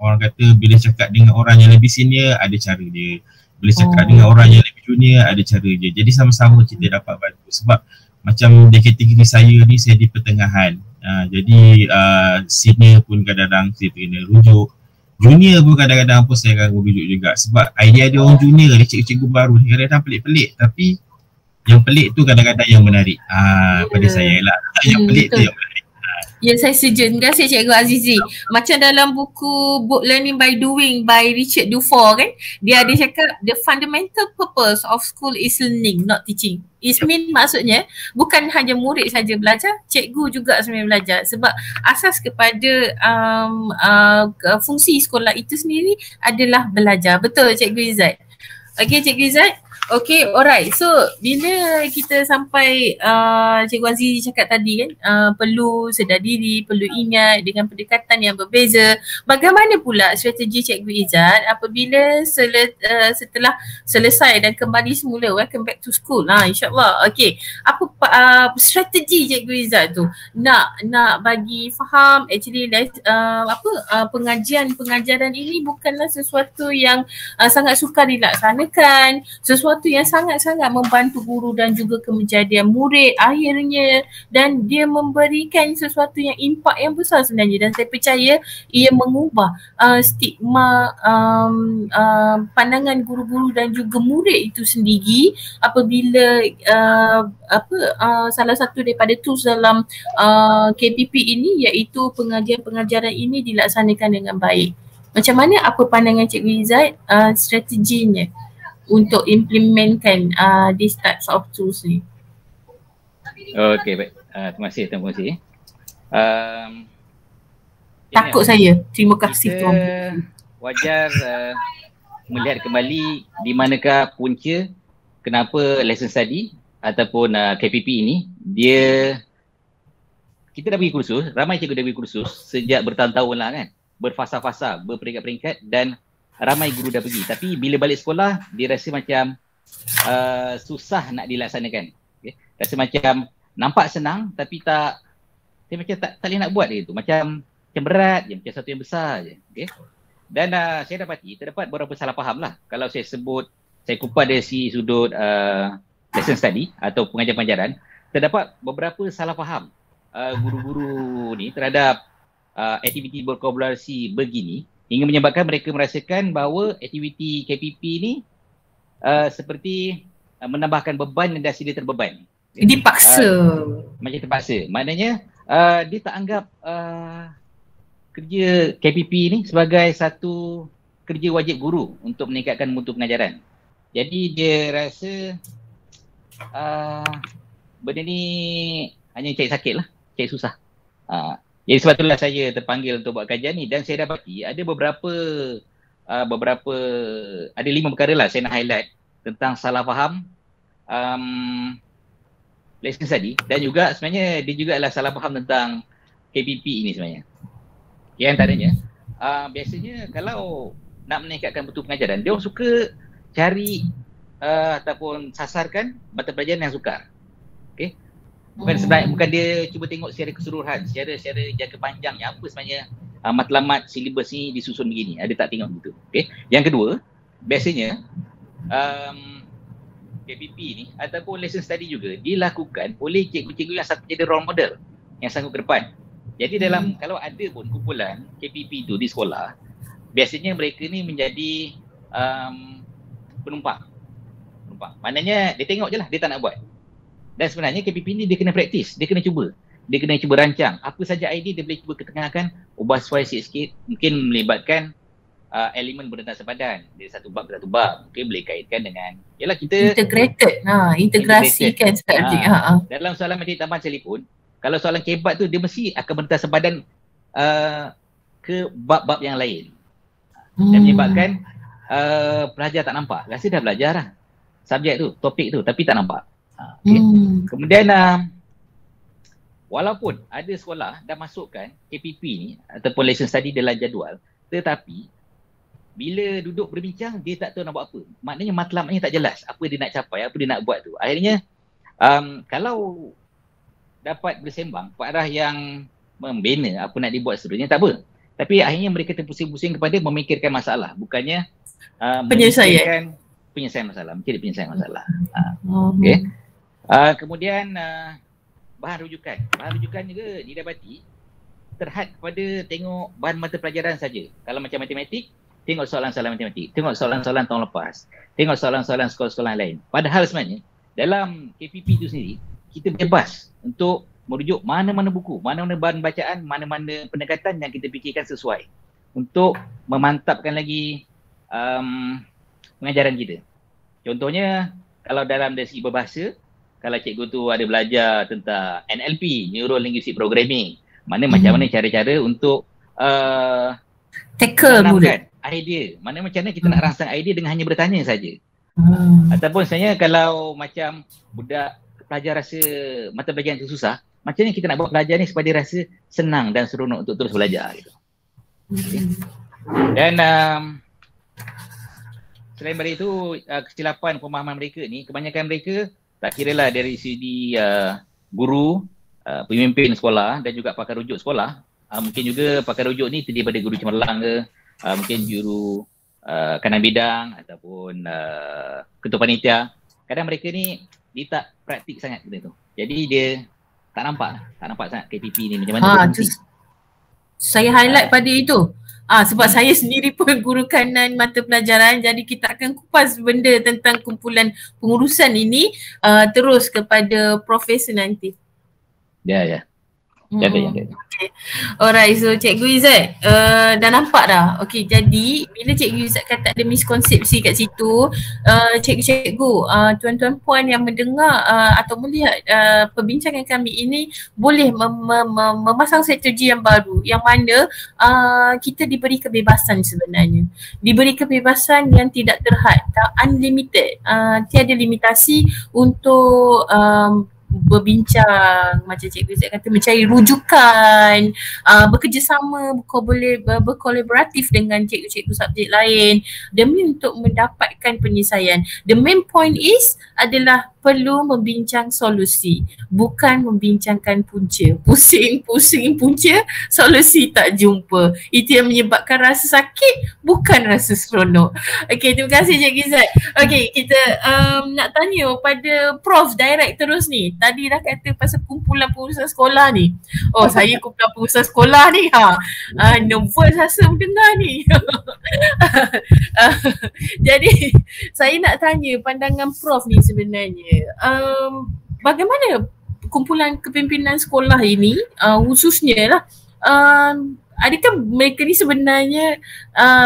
orang kata bila cakap dengan orang yang lebih senior ada cara dia, bila cakap dengan orang yang lebih junior ada cara dia. Jadi sama-sama kita dapat bantu. Sebab macam di kategori saya ni, saya di pertengahan. Jadi senior pun kadang-kadang saya kena rujuk, junior pun kadang-kadang pun saya akan rujuk juga. Sebab idea dia orang junior, dia cikgu-cikgu baru kadang-kadang pelik-pelik, tapi yang pelik tu kadang-kadang yang menarik pada saya lah. Yang pelik tu yang menarik. Ya, saya setuju. Terima kasih Cikgu Azizi. Macam dalam buku Book Learning by Doing by Richard Dufour kan, dia ada cakap the fundamental purpose of school is learning, not teaching. It mean maksudnya bukan hanya murid saja belajar, cikgu juga sebenarnya belajar. Sebab asas kepada fungsi sekolah itu sendiri adalah belajar. Betul Cikgu Izzat? Okay Cikgu Izzat? Okay, alright. So, bila kita sampai Cikgu Azizi cakap tadi kan, perlu sedar diri, perlu ingat dengan pendekatan yang berbeza. Bagaimana pula strategi Cikgu Izzat apabila setelah selesai dan kembali semula, welcome back to school. InsyaAllah. Okay, apa strategi Cikgu Izzat tu? Nak bagi faham actually pengajaran ini bukanlah sesuatu yang sangat sukar dilaksanakan, sesuatu yang sangat-sangat membantu guru dan juga kejadian murid akhirnya, dan dia memberikan sesuatu yang impak yang besar sebenarnya, dan saya percaya ia mengubah stigma pandangan guru-guru dan juga murid itu sendiri apabila salah satu daripada tools dalam KPP ini iaitu pengajaran ini dilaksanakan dengan baik. Macam mana, apa pandangan Cikgu Izzat strateginya untuk implementkan these types of tools ni? Okay, baik. Terima kasih. Takut saya. Terima kasih Tuan. Wajar melihat kembali di manakah punca kenapa lesson study ataupun KPP ini kita dah pergi kursus, ramai cikgu dah pergi kursus sejak bertahun-tahun lah kan, berfasa-fasa, berperingkat-peringkat, dan ramai guru dah pergi. Tapi bila balik sekolah, dia rasa macam susah nak dilaksanakan. Okay? Rasa macam nampak senang tapi dia macam tak boleh nak buat dia tu. Macam berat je, macam satu yang besar je. Okay? Dan saya dapati, terdapat beberapa salah faham lah. Kalau saya sebut, saya kupas dari sudut lesson study atau pengajaran-pengajaran, terdapat beberapa salah faham guru-guru ni terhadap aktiviti berkolaborasi begini hingga menyebabkan mereka merasakan bahawa aktiviti KPP ni seperti menambahkan beban dan rasa dia terbeban. Dipaksa. Macam terpaksa. Maknanya dia tak anggap kerja KPP ni sebagai satu kerja wajib guru untuk meningkatkan mutu pengajaran. Jadi dia rasa benda ni hanya cari sakit lah, cari susah. Jadi sebab itulah saya terpanggil untuk buat kajian ni, dan saya dapati ada beberapa ada 5 perkara lah saya nak highlight tentang salah faham lesson study, dan juga sebenarnya dia juga adalah salah faham tentang KPP ini sebenarnya. Yang antaranya biasanya kalau nak meningkatkan mutu pengajaran, dia orang suka cari ataupun sasarkan mata pelajaran yang sukar. Okey. Bukan dia cuba tengok secara keseluruhan, secara jangka panjang yang apa sebenarnya matlamat silibus ni disusun begini. Ada tak tengok begitu. Okey. Yang kedua, biasanya KPP ni ataupun lesson study juga dilakukan oleh cikgu-cikgu yang satu jadi role model yang sanggup ke depan. Jadi dalam kalau ada pun kumpulan KPP tu di sekolah, biasanya mereka ni menjadi penumpang. Maknanya dia tengok je lah, dia tak nak buat. Dan sebenarnya KPP ni dia kena praktis, dia kena cuba. Dia kena cuba rancang. Apa saja idea dia boleh cuba ketengahkan, ubah sesuai sikit-sikit. Mungkin melibatkan elemen berdasar sepadan. Dari satu bab ke satu bab. Mungkin boleh kaitkan dengan, yalah kita integrasikan subjek. Dalam soalan matematik tambahan sekalipun, kalau soalan kebat tu dia mesti akan berdasar sepadan ke bab-bab yang lain. Dan menyebabkan pelajar tak nampak. Rasa dah belajar lah subjek tu, topik tu, tapi tak nampak. Okay. Kemudian walaupun ada sekolah dah masukkan KPP ni ataupun lesson study dalam jadual, tetapi bila duduk berbincang dia tak tahu nak buat apa. Maknanya matlamatnya tak jelas apa dia nak capai, apa dia nak buat tu. Akhirnya kalau dapat bersembang ke arah yang membina apa nak dibuat seterusnya, tak apa. Tapi akhirnya mereka terpusing-pusing kepada memikirkan masalah, bukannya penyelesaian masalah, mencari penyelesaian masalah. Okey. Kemudian bahan rujukan. Bahan rujukan juga didapati terhad kepada tengok bahan mata pelajaran saja. Kalau macam matematik, tengok soalan-soalan matematik, tengok soalan-soalan tahun lepas, tengok soalan-soalan sekolah-sekolah lain. Padahal sebenarnya dalam KPP itu sendiri, kita bebas untuk merujuk mana-mana buku, mana-mana bahan bacaan, mana-mana pendekatan yang kita fikirkan sesuai untuk memantapkan lagi pengajaran kita. Contohnya, kalau dalam dari segi berbahasa, kalau cikgu tu ada belajar tentang NLP, Neuro Linguistic Programming, macam mana cara-cara untuk tackle murid idea. Mana macam mana kita nak rangsang idea dengan hanya bertanya saja. Ataupun sebenarnya kalau macam budak pelajar rasa mata pelajaran itu susah, macam mana kita nak buat pelajar ni supaya dia rasa senang dan seronok untuk terus belajar gitu. Okay. Dan selain daripada itu, kesilapan pemahaman mereka ni, kebanyakan mereka tak kira lah dari segi guru, pemimpin sekolah dan juga pakar rujuk sekolah. Mungkin juga pakar rujuk ni terdiri daripada guru cemerlang ke, mungkin juru kanan bidang ataupun ketua panitia. Kadang mereka ni dia tak praktik sangat benda tu. Jadi dia tak nampak sangat KPP ni macam mana. Saya highlight pada itu. Sebab saya sendiri pun guru kanan mata pelajaran, jadi kita akan kupas benda tentang kumpulan pengurusan ini terus kepada Profesor nanti. Ya. Okay. Alright, so Cikgu Izzat dah nampak dah. Okay, jadi bila Cikgu Izzat kata ada miskonsepsi kat situ, cikgu-cikgu, tuan-tuan puan yang mendengar atau melihat perbincangan kami ini boleh memasang strategi yang baru, yang mana kita diberi kebebasan sebenarnya. Diberi kebebasan yang tidak terhad, unlimited, tiada limitasi untuk berbincang, macam Cikgu Izzat kata, mencari rujukan, bekerjasama, berkolaboratif dengan cikgu-cikgu subjek lain demi untuk mendapatkan penyelesaian. The main point is adalah perlu membincang solusi, bukan membincangkan punca. Pusing punca, solusi tak jumpa. Itu yang menyebabkan rasa sakit, bukan rasa seronok. Okey, terima kasih Cikgu Izzat. Okey, kita nak tanya pada Prof direct terus ni. Tadi dah kata pasal kumpulan pengurusan sekolah ni. Oh, saya kumpulan pengurusan sekolah ni. Nervous rasa mendengar ni. Jadi, saya nak tanya pandangan Prof ni sebenarnya. Bagaimana kumpulan kepimpinan sekolah ini, khususnya lah, adakah mereka ni sebenarnya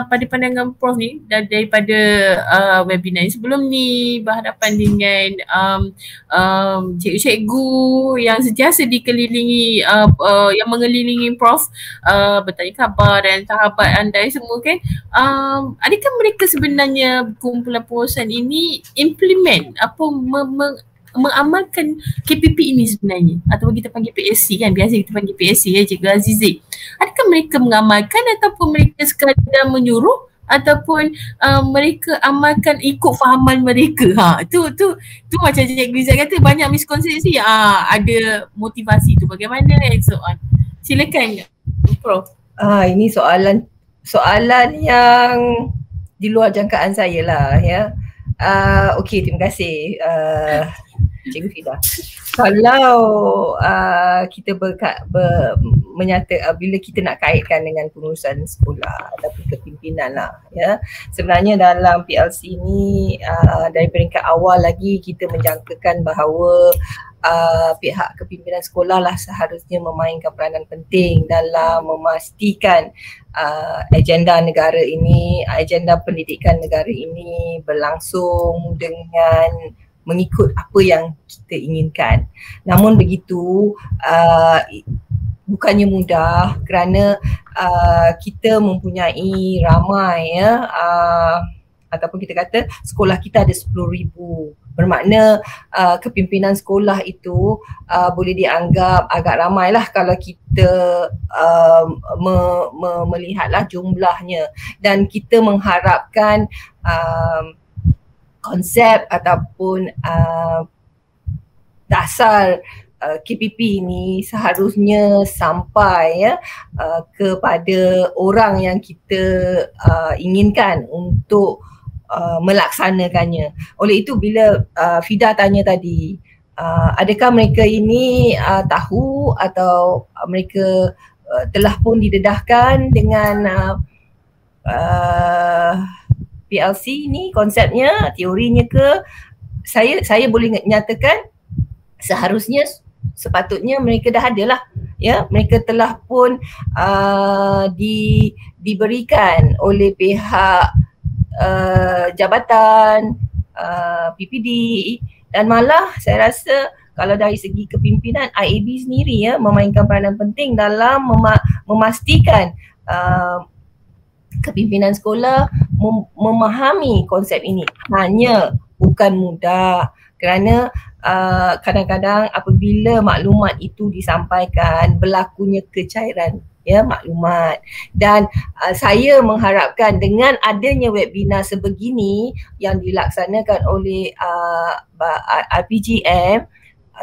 pada pandangan Prof ni daripada webinar sebelum ni berhadapan dengan cikgu-cikgu yang sentiasa dikelilingi, yang mengelilingi Prof, bertanya khabar dan sahabat anda semua kan, adakah mereka sebenarnya kumpulan pengurusan ini implement mengamalkan KPP ini sebenarnya, atau kita panggil PSC kan, biasa kita panggil PSC ya Cikgu Azizi. Adakah mereka mengamalkan ataupun mereka sekadar menyuruh ataupun mereka amalkan ikut fahaman mereka? Tu macam Cikgu Izzat kata banyak miskonsepsi, ada motivasi tu bagaimana and so on. Silakan Prof. Ini soalan yang di luar jangkaan saya lah ya. Okey, terima kasih Cikgu Fida. Kalau kita bila kita nak kaitkan dengan pengurusan sekolah ataupun kepimpinan lah ya, sebenarnya dalam PLC ni dari peringkat awal lagi kita menjangkakan bahawa pihak kepimpinan sekolah lah seharusnya memainkan peranan penting dalam memastikan agenda negara ini, agenda pendidikan negara ini berlangsung dengan mengikut apa yang kita inginkan. Namun begitu bukannya mudah kerana kita mempunyai ramai ya, ataupun kita kata sekolah kita ada 10,000. Bermakna kepimpinan sekolah itu boleh dianggap agak ramai lah kalau kita melihatlah jumlahnya, dan kita mengharapkan konsep ataupun dasar KPP ini seharusnya sampai ya kepada orang yang kita inginkan untuk melaksanakannya. Oleh itu bila Fida tanya tadi, adakah mereka ini tahu atau mereka telah pun didedahkan dengan PLC ni, konsepnya, teorinya ke? Saya boleh nyatakan seharusnya sepatutnya mereka dah ada lah ya, mereka telah pun diberikan oleh pihak jabatan PPD, dan malah saya rasa kalau dari segi kepimpinan IAB sendiri ya memainkan peranan penting dalam memastikan kepimpinan sekolah memahami konsep ini. Hanya bukan mudah kerana kadang-kadang apabila maklumat itu disampaikan berlakunya kecairan ya maklumat, dan saya mengharapkan dengan adanya webinar sebegini yang dilaksanakan oleh RPGM,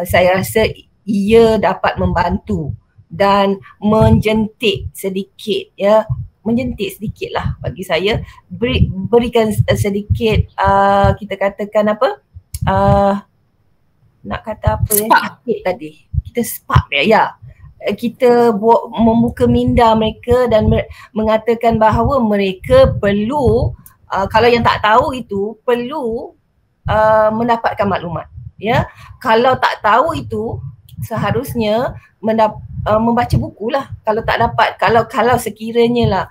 saya rasa ia dapat membantu dan menjentik sedikit lah bagi saya, berikan sedikit kita katakan apa, nak kata apa sikit tadi, kita spark ya, kita buat membuka minda mereka dan mengatakan bahawa mereka perlu kalau yang tak tahu itu perlu mendapatkan maklumat ya. Kalau tak tahu itu seharusnya membaca buku lah. Kalau tak dapat, kalau sekiranya lah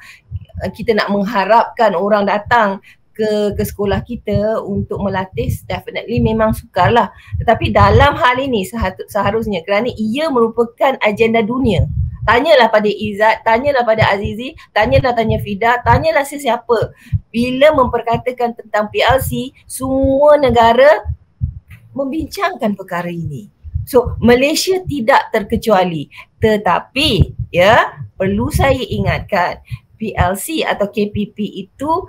kita nak mengharapkan orang datang ke sekolah kita untuk melatih, definitely memang sukarlah. Tetapi dalam hal ini seharusnya, kerana ia merupakan agenda dunia, tanyalah pada Izzat, tanyalah pada Azizi, tanya Fida, tanyalah sesiapa. Bila memperkatakan tentang PLC, semua negara membincangkan perkara ini. So Malaysia tidak terkecuali. Tetapi ya, perlu saya ingatkan, PLC atau KPP itu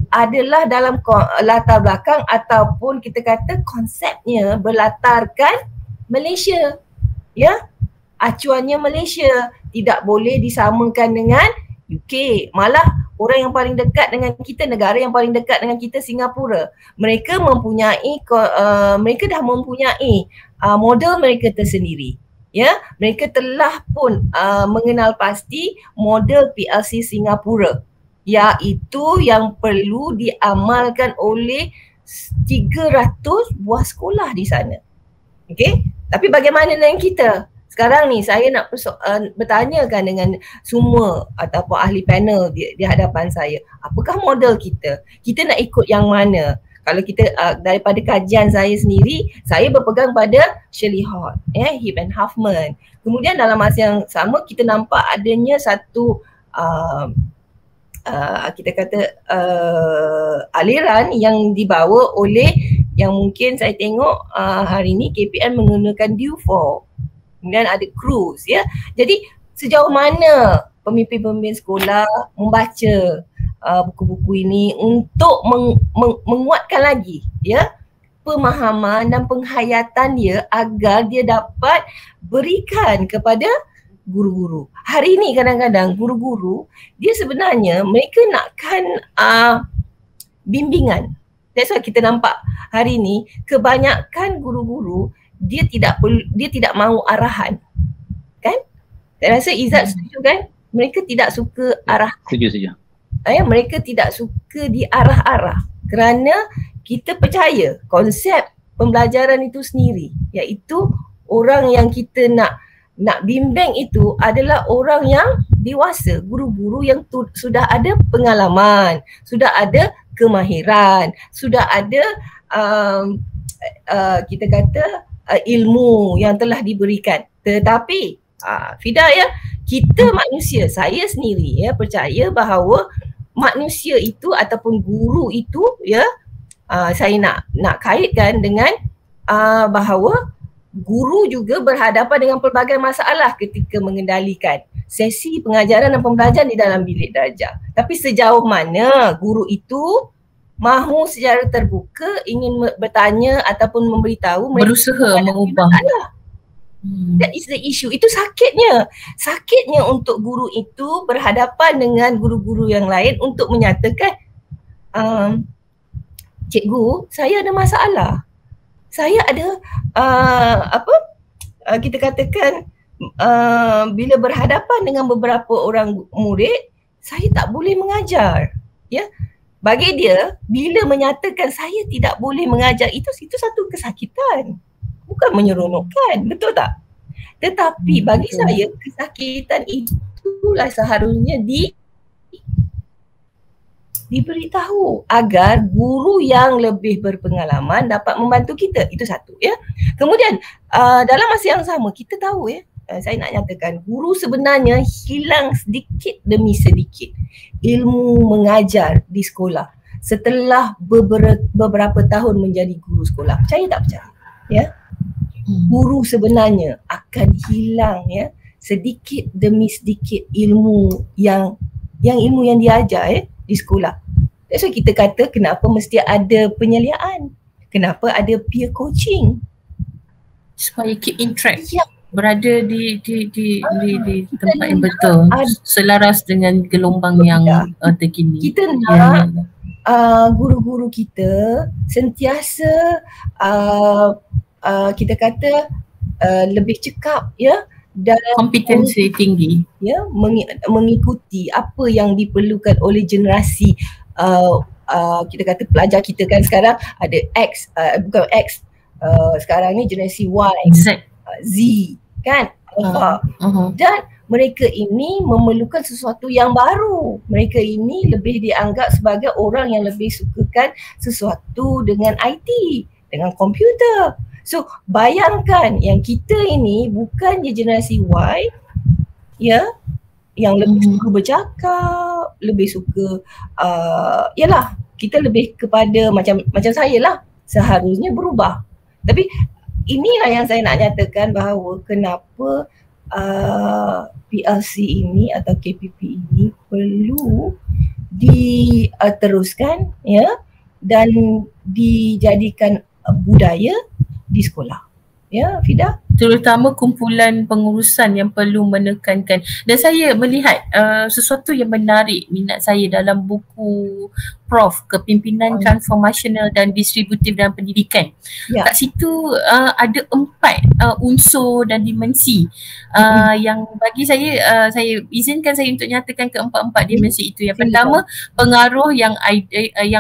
adalah dalam latar belakang ataupun kita kata konsepnya berlatarkan Malaysia. Ya, acuannya Malaysia, tidak boleh disamakan dengan UK. Malah orang yang paling dekat dengan kita, negara yang paling dekat dengan kita, Singapura, mereka dah mempunyai model mereka tersendiri. Ya, mereka telah pun mengenal pasti model PLC Singapura, iaitu yang perlu diamalkan oleh 300 buah sekolah di sana. Okey, tapi bagaimana dengan kita? Sekarang ni saya nak bertanyakan dengan semua ataupun ahli panel di hadapan saya, apakah model kita? Kita nak ikut yang mana? Kalau kita daripada kajian saya sendiri, saya berpegang pada Shirley Hort, Heap and Huffman. Kemudian dalam masa yang sama kita nampak adanya satu kita kata aliran yang dibawa oleh, yang mungkin saya tengok hari ni KPM menggunakan Dewford. Kemudian ada Cruz, ya. Jadi sejauh mana pemimpin-pemimpin sekolah membaca buku-buku ini untuk menguatkan lagi, ya, pemahaman dan penghayatan dia agar dia dapat berikan kepada guru-guru. Hari ini kadang-kadang guru-guru dia sebenarnya mereka nakkan bimbingan. That's why kita nampak hari ini kebanyakan guru-guru dia tidak mahu arahan. Kan? Saya rasa Izzat setuju kan? Mereka tidak suka arah. Setuju. Mereka tidak suka diarah-arah kerana kita percaya konsep pembelajaran itu sendiri, iaitu orang yang kita nak bimbing itu adalah orang yang dewasa, guru-guru yang sudah ada pengalaman, sudah ada kemahiran, sudah ada kita kata ilmu yang telah diberikan. Tetapi Fida, ya, kita manusia, saya sendiri percaya bahawa manusia itu ataupun guru itu, ya, saya nak kaitkan dengan bahawa guru juga berhadapan dengan pelbagai masalah ketika mengendalikan sesi pengajaran dan pembelajaran di dalam bilik darjah. Tapi sejauh mana guru itu mahu secara terbuka ingin bertanya ataupun memberitahu, berusaha mengubah. That is the issue. Itu sakitnya untuk guru itu berhadapan dengan guru-guru yang lain untuk menyatakan, cikgu, saya ada masalah. Saya ada kita katakan bila berhadapan dengan beberapa orang murid, saya tak boleh mengajar. Ya. Bagi dia, bila menyatakan saya tidak boleh mengajar, itu satu kesakitan. Bukan menyeronokkan, betul tak? Tetapi bagi saya, kesakitan itulah seharusnya diberitahu agar guru yang lebih berpengalaman dapat membantu kita. Itu satu, ya. Kemudian dalam masa yang sama kita tahu, ya, saya nak nyatakan guru sebenarnya hilang sedikit demi sedikit ilmu mengajar di sekolah setelah beberapa tahun menjadi guru sekolah. Percaya tak percaya? Ya. Guru sebenarnya akan hilang, ya, sedikit demi sedikit ilmu yang diajar, di sekolah. That's why kita kata kenapa mesti ada penyeliaan, kenapa ada peer coaching, supaya keep in track, ya, berada di tempat yang betul, selaras dengan gelombang yang terkini. Kita nak guru-guru kita sentiasa kita kata lebih cekap, ya, dalam kompetensi tinggi, ya, mengikuti apa yang diperlukan oleh generasi kita kata pelajar kita kan sekarang ada sekarang ni generasi Y, Z, kan? Dan mereka ini memerlukan sesuatu yang baru. Mereka ini lebih dianggap sebagai orang yang lebih sukakan sesuatu dengan IT, dengan komputer. So bayangkan yang kita ini bukan je generasi Y, ya, yang lebih suka bercakap, lebih suka yalah, kita lebih kepada macam saya lah, seharusnya berubah. Tapi inilah yang saya nak nyatakan bahawa kenapa PLC ini atau KPP ini perlu diteruskan ya dan dijadikan budaya di sekolah. Ya, Fida? Terutama kumpulan pengurusan yang perlu menekankan. Dan saya melihat sesuatu yang menarik minat saya dalam buku Prof, Kepimpinan Transformasional dan Distributif dalam Pendidikan. Ya. Kat situ ada 4 unsur dan dimensi yang bagi saya, saya izinkan saya untuk nyatakan keempat-empat dimensi itu. Yang pertama, pengaruh yang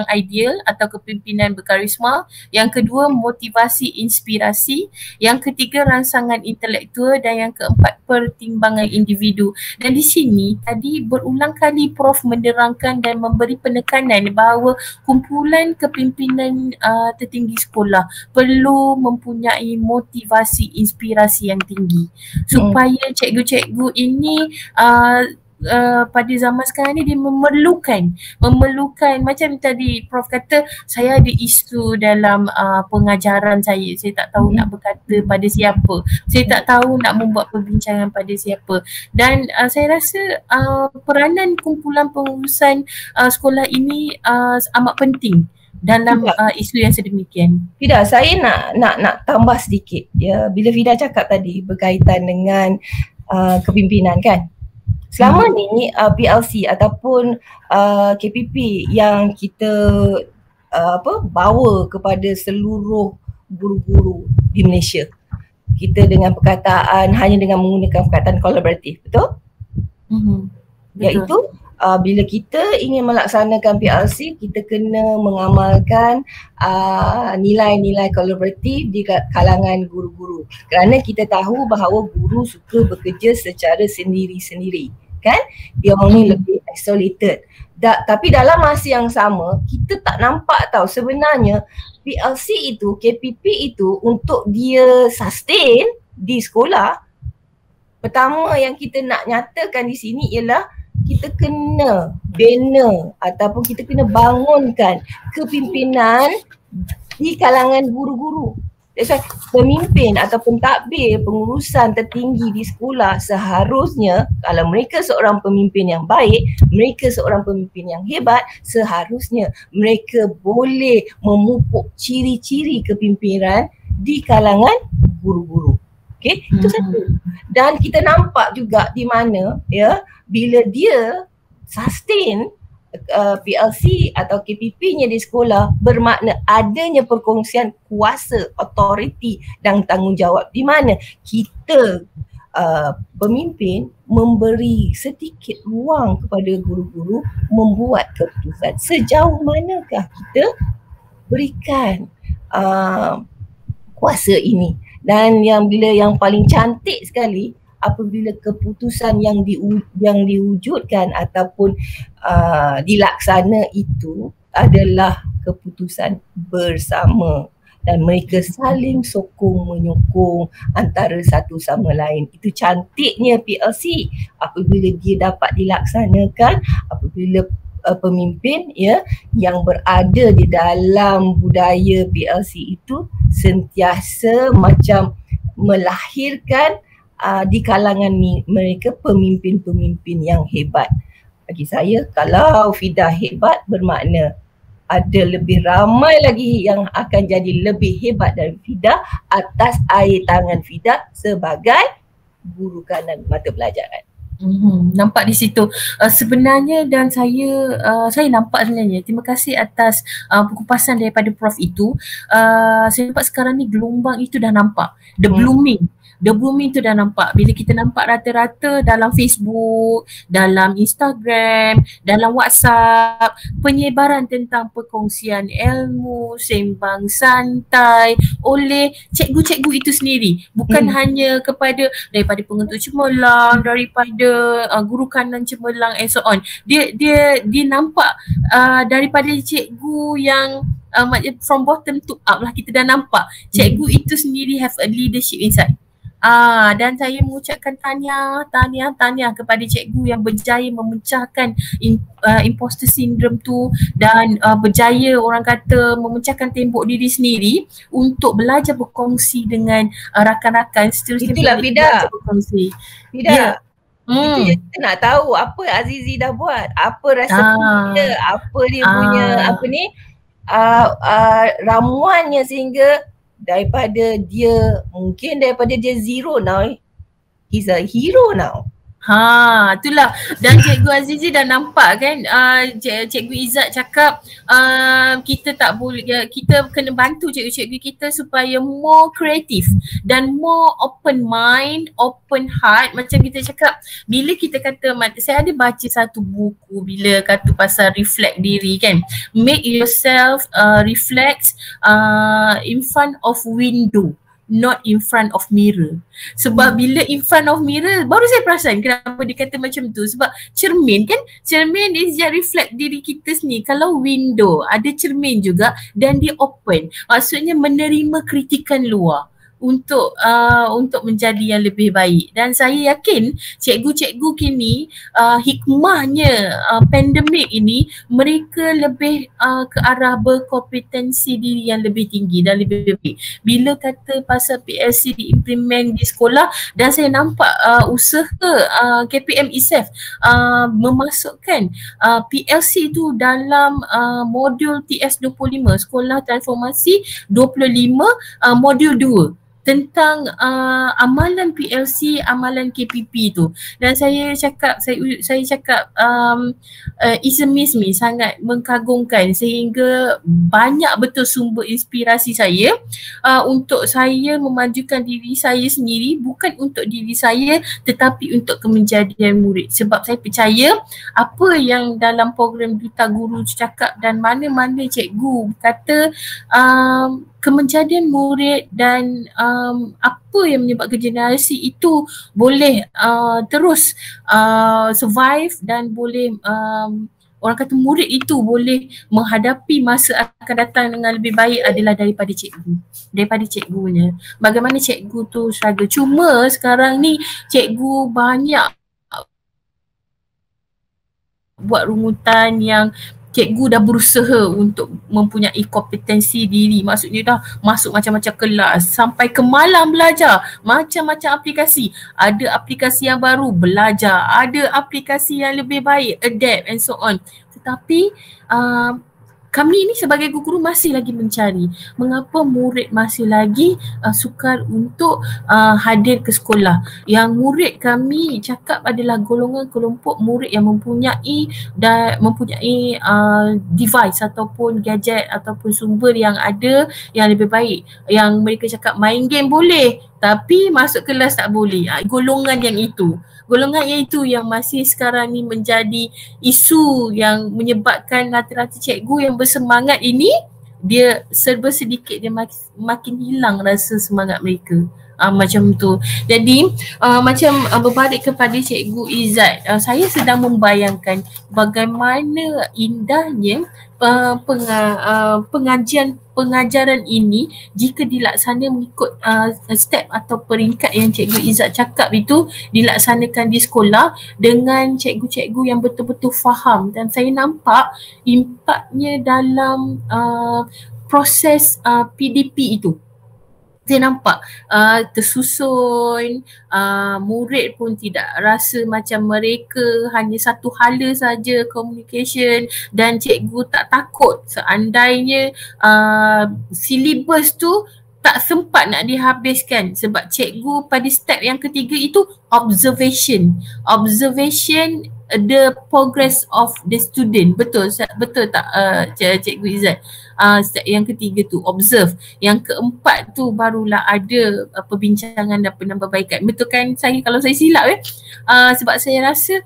ideal atau kepimpinan berkarisma. Yang kedua, motivasi inspirasi. Yang ketiga, rangsangan intelektual. Dan yang keempat, pertimbangan individu. Dan di sini tadi berulang kali Prof menerangkan dan memberi penekanan bahawa kumpulan kepimpinan tertinggi sekolah perlu mempunyai motivasi inspirasi yang tinggi supaya cikgu-cikgu ini pada zaman sekarang ni dia memerlukan macam tadi Prof kata, saya ada isu dalam pengajaran saya tak tahu nak berkata pada siapa, saya tak tahu nak membuat perbincangan pada siapa. Dan saya rasa peranan kumpulan pengurusan sekolah ini amat penting dalam isu yang sedemikian. Fida, saya nak tambah sedikit ya, bila Fida cakap tadi berkaitan dengan kepimpinan kan. Selama ni PLC ataupun KPP yang kita bawa kepada seluruh guru-guru di Malaysia, kita dengan perkataan hanya dengan menggunakan perkataan kolaboratif, betul? Iaitu bila kita ingin melaksanakan PLC, kita kena mengamalkan nilai-nilai kolaboratif di kalangan guru-guru. Kerana kita tahu bahawa guru suka bekerja secara sendiri-sendiri, kan? Dia orang ni lebih isolated. Tapi dalam masa yang sama, kita tak nampak tahu sebenarnya PLC itu, KPP itu untuk dia sustain di sekolah. Pertama yang kita nak nyatakan di sini ialah kita kena bina ataupun kita kena bangunkan kepimpinan di kalangan guru-guru. That's why pemimpin ataupun takbir pengurusan tertinggi di sekolah seharusnya, kalau mereka seorang pemimpin yang baik, mereka seorang pemimpin yang hebat, seharusnya mereka boleh memupuk ciri-ciri kepimpinan di kalangan guru-guru. Okay, itu satu. Dan kita nampak juga di mana ya, bila dia sustain PLC atau KPP-nya di sekolah, bermakna adanya perkongsian kuasa, authority dan tanggungjawab, di mana kita pemimpin memberi sedikit ruang kepada guru-guru membuat keputusan. Sejauh manakah kita berikan kuasa ini? Dan yang paling cantik sekali apabila keputusan yang diwujudkan ataupun dilaksana itu adalah keputusan bersama dan mereka saling sokong menyokong antara satu sama lain. Itu cantiknya PLC apabila dia dapat dilaksanakan, apabila pemimpin ya yang berada di dalam budaya PLC itu sentiasa macam melahirkan di kalangan mereka pemimpin-pemimpin yang hebat. Bagi saya, kalau Fida hebat, bermakna ada lebih ramai lagi yang akan jadi lebih hebat dari Fida atas air tangan Fida sebagai guru kanan mata pelajaran. Nampak di situ sebenarnya, dan saya nampak sebenarnya, terima kasih atas kupasan daripada Prof itu. Saya nampak sekarang ni gelombang itu dah nampak, the blooming tu dah nampak. Bila kita nampak rata-rata dalam Facebook, dalam Instagram, dalam WhatsApp, penyebaran tentang perkongsian ilmu, sembang santai oleh cikgu-cikgu itu sendiri. Bukan hanya daripada pengetuk cemerlang, daripada guru kanan cemerlang and so on. Dia nampak daripada cikgu yang from bottom to up lah, kita dah nampak cikgu itu sendiri have a leadership inside. Dan saya mengucapkan tahniah kepada cikgu yang berjaya memecahkan imposter syndrome tu dan berjaya orang kata memecahkan tembok diri sendiri untuk belajar berkongsi dengan rakan-rakan seterusnya. Itulah Fida. Berkongsi. Fida. Itu yang kita nak tahu, apa Azizi dah buat, apa rasa dia, apa dia punya apa ni ramuannya, sehingga daripada dia zero now, he's a hero now. Itulah. Dan Cikgu Azizi dah nampak kan, Cikgu Izzat cakap kita tak boleh, kita kena bantu cikgu-cikgu kita supaya more kreatif dan more open mind, open heart. Macam kita cakap, bila kita kata, saya ada baca satu buku bila kata pasal reflect diri kan, make yourself reflect in front of window, not in front of mirror. Sebab bila in front of mirror, baru saya perasan kenapa dia kata macam tu. Sebab cermin kan, cermin is just reflect diri kita sendiri. Kalau window, ada cermin juga dan dia open. Maksudnya menerima kritikan luar untuk menjadi yang lebih baik. Dan saya yakin cikgu-cikgu kini, hikmahnya pandemik ini, mereka lebih ke arah berkompetensi diri yang lebih tinggi dan lebih baik. Bila kata pasal PLC diimplement di sekolah, dan saya nampak usaha KPM ISEF memasukkan PLC tu dalam modul TS25, Sekolah Transformasi 25, modul 2, tentang amalan PLC, amalan KPP tu. Dan saya cakap Ismi sangat mengkagumkan, sehingga banyak betul sumber inspirasi saya untuk saya memajukan diri saya sendiri, bukan untuk diri saya tetapi untuk kemenjadian murid. Sebab saya percaya apa yang dalam program Duta Guru cakap dan mana-mana cikgu kata, kemenjadian murid dan apa yang menyebabkan generasi itu boleh terus survive dan boleh orang kata murid itu boleh menghadapi masa akan datang dengan lebih baik adalah daripada cikgunya. Bagaimana cikgu tu struggle. Cuma sekarang ni cikgu banyak buat rungutan yang cikgu dah berusaha untuk mempunyai kompetensi diri. Maksudnya dah masuk macam-macam kelas, sampai ke malam belajar macam-macam aplikasi. Ada aplikasi yang baru, belajar. Ada aplikasi yang lebih baik, adapt and so on. Tetapi kami ni sebagai guru masih lagi mencari mengapa murid masih lagi sukar untuk hadir ke sekolah. Yang murid kami cakap adalah golongan kelompok murid yang mempunyai device ataupun gadget ataupun sumber yang ada yang lebih baik. Yang mereka cakap main game boleh tapi masuk kelas tak boleh. Golongan yang itu yang masih sekarang ni menjadi isu yang menyebabkan rata-rata cikgu yang bersemangat ini, dia serba sedikit dia makin hilang rasa semangat mereka. Macam tu. Jadi macam berbalik kepada Cikgu Izzat, saya sedang membayangkan bagaimana indahnya pengajaran ini jika dilaksana mengikut step atau peringkat yang Cikgu Izzat cakap itu, dilaksanakan di sekolah dengan cikgu-cikgu yang betul-betul faham. Dan saya nampak impaknya dalam proses PDP itu. Saya nampak tersusun, murid pun tidak rasa macam mereka hanya satu hala saja communication, dan cikgu tak takut seandainya silibus tu tak sempat nak dihabiskan, sebab cikgu pada step yang ketiga itu observation the progress of the student. Betul tak Cikgu Izzat? Step yang ketiga tu observe. Yang keempat tu barulah ada perbincangan dan penambahbaikan. Betul kan kalau saya silap sebab saya rasa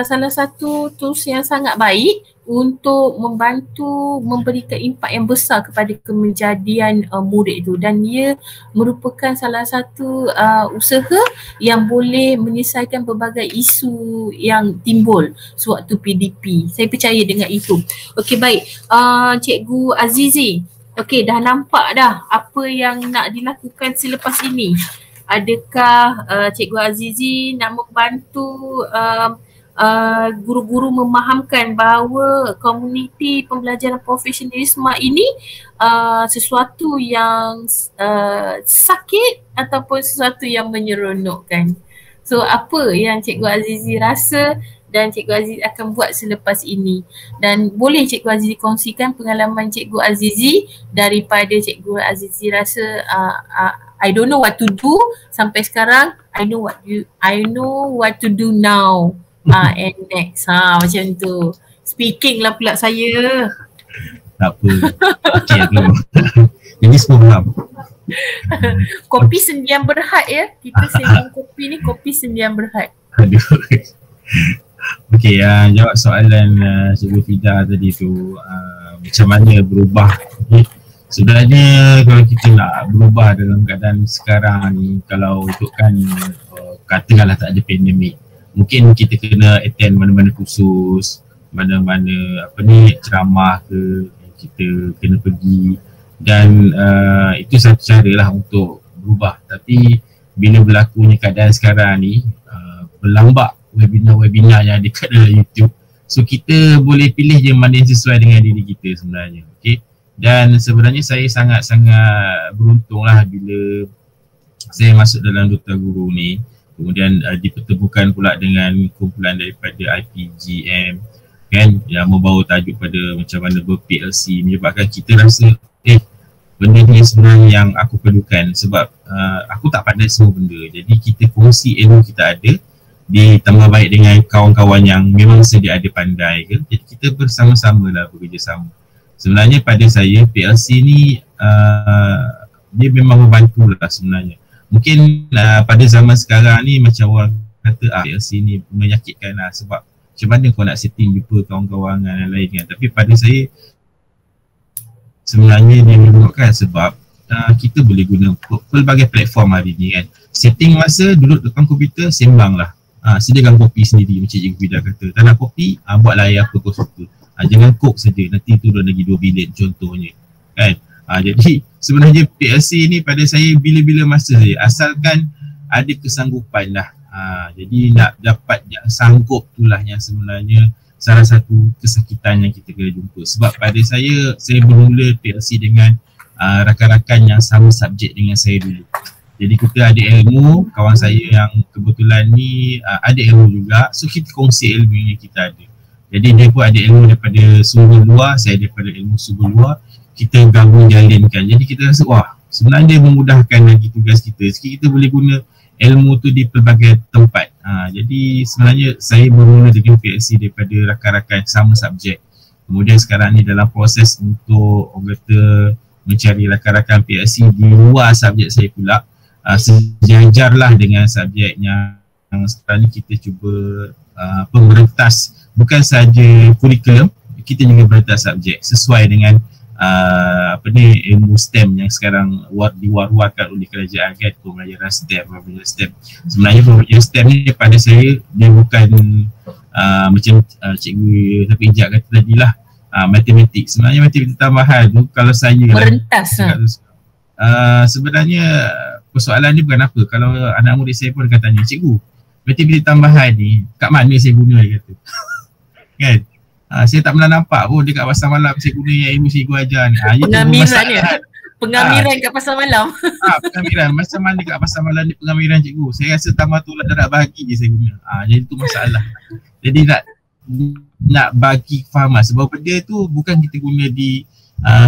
salah satu tools yang sangat baik untuk membantu memberikan impak yang besar kepada kemenjadian murid itu, dan ia merupakan salah satu usaha yang boleh menyelesaikan berbagai isu yang timbul sewaktu PDP. Saya percaya dengan itu. Okey, baik. Cikgu Azizi, okey, dah nampak dah apa yang nak dilakukan selepas ini. Adakah Cikgu Azizi nak membantu guru-guru memahamkan bahawa komuniti pembelajaran profesionalisme ini sesuatu yang sakit ataupun sesuatu yang menyeronokkan? So apa yang Cikgu Azizi rasa dan Cikgu Azizi akan buat selepas ini? Dan boleh Cikgu Azizi kongsikan pengalaman Cikgu Azizi daripada Cikgu Azizi rasa I don't know what to do sampai sekarang I know what to do now and next. Macam tu. Speaking lah pula saya. Tak apa. Okay tu. Jadi semua faham. Kopi Sendian Berhad ya. Kita sembang kopi ni kopi Sendian Berhad. Aduh. Okay, jawab soalan Cikgu Fida tadi tu, macam mana berubah. Okay. Sebenarnya kalau kita nak berubah dalam keadaan sekarang ni, kalau untukkan katakanlah tak ada pandemik, mungkin kita kena attend mana-mana kursus, mana-mana ceramah ke, kita kena pergi, dan itu satu cara lah untuk berubah. Tapi bila berlakunya keadaan sekarang ni, berlambak webinar-webinar yang ada kat dalam YouTube, so kita boleh pilih je mana yang sesuai dengan diri kita sebenarnya. Okay? Dan sebenarnya saya sangat-sangat beruntung lah bila saya masuk dalam Duta Guru ni, kemudian dipertemukan pula dengan kumpulan daripada IPGM kan, yang membawa tajuk pada macam mana ber-PLC, menyebabkan kita rasa benda ni sebenarnya yang aku perlukan, sebab aku tak pandai semua benda. Jadi kita kongsi ilmu kita ada, ditambah baik dengan kawan-kawan yang memang sedia ada pandai kan? Jadi kita bersama-sama lah bekerjasama. Sebenarnya pada saya PLC ni dia memang membantu lah sebenarnya. Mungkin pada zaman sekarang ni macam orang kata PLC ni menyakitkan lah, sebab macam mana kau nak setting jumpa kawan-kawan yang lain kan. Tapi pada saya sebenarnya dia menunjukkan sebab kita boleh guna pelbagai platform hari ni kan. Setting masa, duduk depan komputer, sembang lah. Sediakan kopi sendiri macam Cikgu Fida kata. Tak nak kopi, buatlah apa kau suka. Jangan coke saja, nanti turun lagi 2 bilik contohnya kan. Jadi sebenarnya PLC ni pada saya bila-bila masa saja, asalkan ada kesanggupan lah. Jadi nak dapat yang sanggup itulah yang sebenarnya salah satu kesakitan yang kita kena jumpa. Sebab pada saya bermula PLC dengan rakan-rakan yang sama subjek dengan saya dulu. Jadi kita ada ilmu, kawan saya yang kebetulan ni ada ilmu juga, so kita kongsi ilmu yang kita ada. Jadi dia pun ada ilmu daripada sumber luar, saya daripada ilmu sumber luar, kita gabung jalinkan. Jadi kita rasa wah, sebenarnya dia memudahkan lagi tugas kita. Sikit kita boleh guna ilmu tu di pelbagai tempat. Jadi sebenarnya saya bermula dengan PLC daripada rakan-rakan sama subjek. Kemudian sekarang ni dalam proses untuk orang kata mencari rakan-rakan PLC di luar subjek saya pula. Sejajarlah dengan subjeknya yang sekarang ni kita cuba merentas bukan saja kurikulum, kita juga merentas subjek sesuai dengan ilmu STEM yang sekarang diwar-warkan oleh kerajaan kan, pembelajaran STEM. Sebenarnya pembelajaran STEM ni pada saya dia bukan macam Cikgu tapi Ijak kata tadi lah, matematik. Sebenarnya matematik tambahan tu kalau saya merentas sebenarnya persoalan ni bukan apa. Kalau anak murid saya pun akan tanya, cikgu, matematik tambahan ni kat mana saya guna, dia kata. Kan? Saya tak pernah nampak pun dekat pasar malam saya guna yang ilmu cikgu ajar ni. Pengamiran ni. Pengamiran kat pasar malam. Pengamiran. Macam mana dekat pasar malam ni pengamiran cikgu? Saya rasa tambah tu darab bahagi je saya guna. Jadi tu masalah. Jadi nak bagi fahaman sebab benda tu bukan kita guna di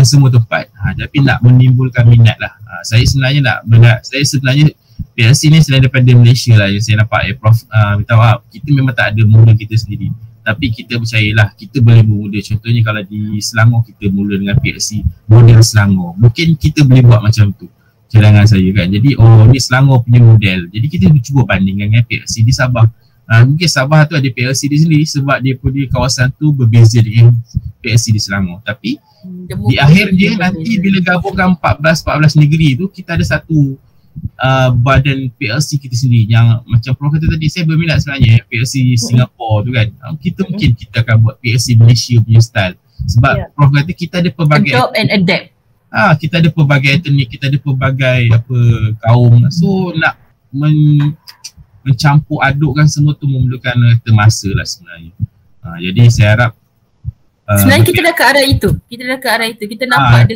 semua tempat. Tapi nak menimbulkan minat lah. Saya sebenarnya PLC ni selain daripada Malaysia lah yang saya nampak Prof minta maaf, kita memang tak ada mula kita sendiri. Tapi kita percayalah kita boleh bermula. Contohnya kalau di Selangor kita mula dengan PLC model Selangor. Mungkin kita boleh buat macam tu. Cadangan saya kan. Jadi ni Selangor punya model. Jadi kita cuba bandingkan dengan PLC di Sabah. Mungkin Sabah tu ada PLC di sendiri sebab dia punya kawasan tu berbeza dengan PLC di Selangor. Tapi di akhir dia nanti bila gabungkan 14 negeri tu, kita ada satu badan PLC kita sendiri yang macam Prof kata tadi, saya berminat sebenarnya PLC Singapura tu kan. Mungkin kita akan buat PLC Malaysia punya style sebab Prof kata kita ada pelbagai adopt and adapt. Kita ada pelbagai etnik, kita ada pelbagai kaum. So nak mencampur adukkan semua tu memerlukan masa lah sebenarnya. Jadi saya harap Sebenarnya kita dah ke arah itu. Kita nampak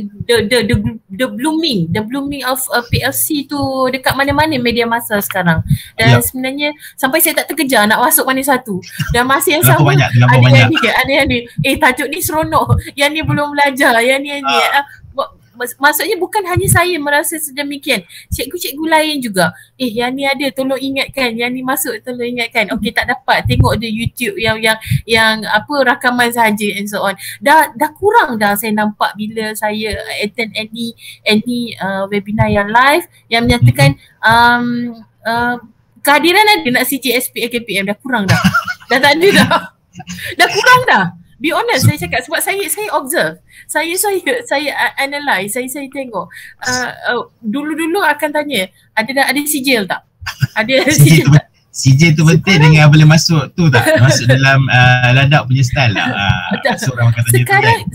the blooming of PLC tu dekat mana-mana media masa sekarang. Dan sebenarnya sampai saya tak terkejar nak masuk mana satu. Dan masih yang sama ada yang ni tajuk ni seronok, yang ni belum belajar, yang ni maksudnya bukan hanya saya merasa sedemikian, cikgu-cikgu lain juga yang ni ada tolong ingatkan, yang ni masuk tolong ingatkan. Okey, tak dapat tengok the YouTube yang apa rakaman saja and so on. Dah kurang dah saya nampak bila saya attend any webinar yang live yang menyatakan kehadiran ada nak CGSP KPM. Dah kurang dah. Dah tak ada dah. Dah kurang dah. Be honest, saya cakap sebab saya observe. Saya analyse, saya tengok. Dulu akan tanya, ada sijil tak? Ada sijil tak? Sijil tu penting dengan boleh masuk tu tak? Masuk dalam ladap punya style tak?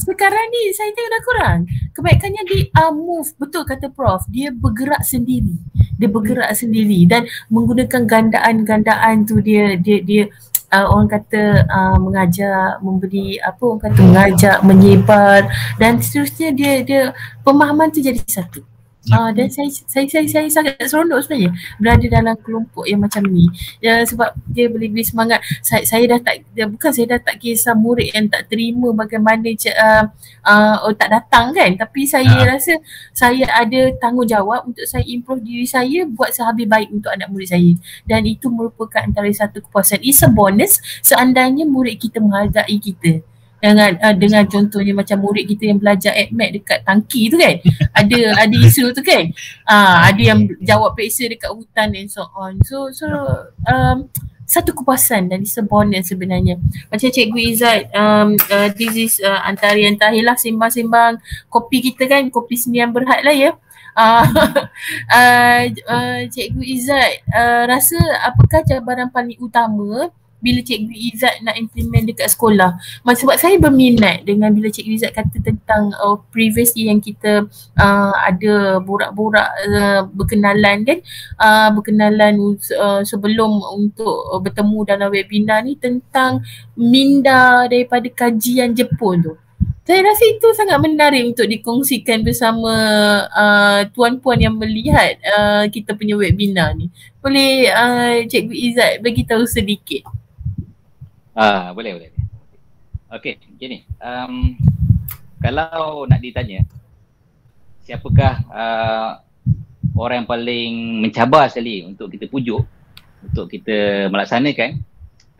Sekarang ni saya tengok dah kurang. Kebaikannya dia move, betul kata Prof, dia bergerak sendiri. Dan menggunakan gandaan-gandaan tu dia orang kata mengajar, memberi mengajak, menyebar dan seterusnya dia pemahaman tu jadi satu. Dan saya sangat seronok sebenarnya berada dalam kelompok yang macam ni. Sebab dia boleh beri semangat. Saya dah tak kisah murid yang tak terima bagaimana tak datang kan, tapi saya rasa saya ada tanggungjawab untuk saya improve diri saya, buat sehabis baik untuk anak murid saya, dan itu merupakan antara satu kepuasan. It's a bonus seandainya murid kita menghargai kita. Dengan contohnya macam murid kita yang belajar AdMed dekat tangki tu kan, ada isu tu kan, ada yang jawab periksa dekat hutan and so on. So satu kepuasan dan it's a bonus sebenarnya. Macam Cikgu Izzat, this is antara yang terakhir lah sembang-sembang kopi kita kan, kopi Sendirian Berhad lah ya. Cikgu Izzat, rasa apakah cabaran paling utama bila Cikgu Izzat nak implement dekat sekolah? Sebab saya berminat dengan bila Cikgu Izzat kata tentang previously yang kita ada borak-borak berkenalan kan, sebelum untuk bertemu dalam webinar ni tentang minda daripada kajian Jepun tu. Saya rasa itu sangat menarik untuk dikongsikan bersama tuan-puan yang melihat kita punya webinar ni. Boleh Cikgu Izzat bagi tahu sedikit? Boleh. Okey, gini. Kalau nak ditanya siapakah orang yang paling mencabar sekali untuk kita pujuk, untuk kita melaksanakan,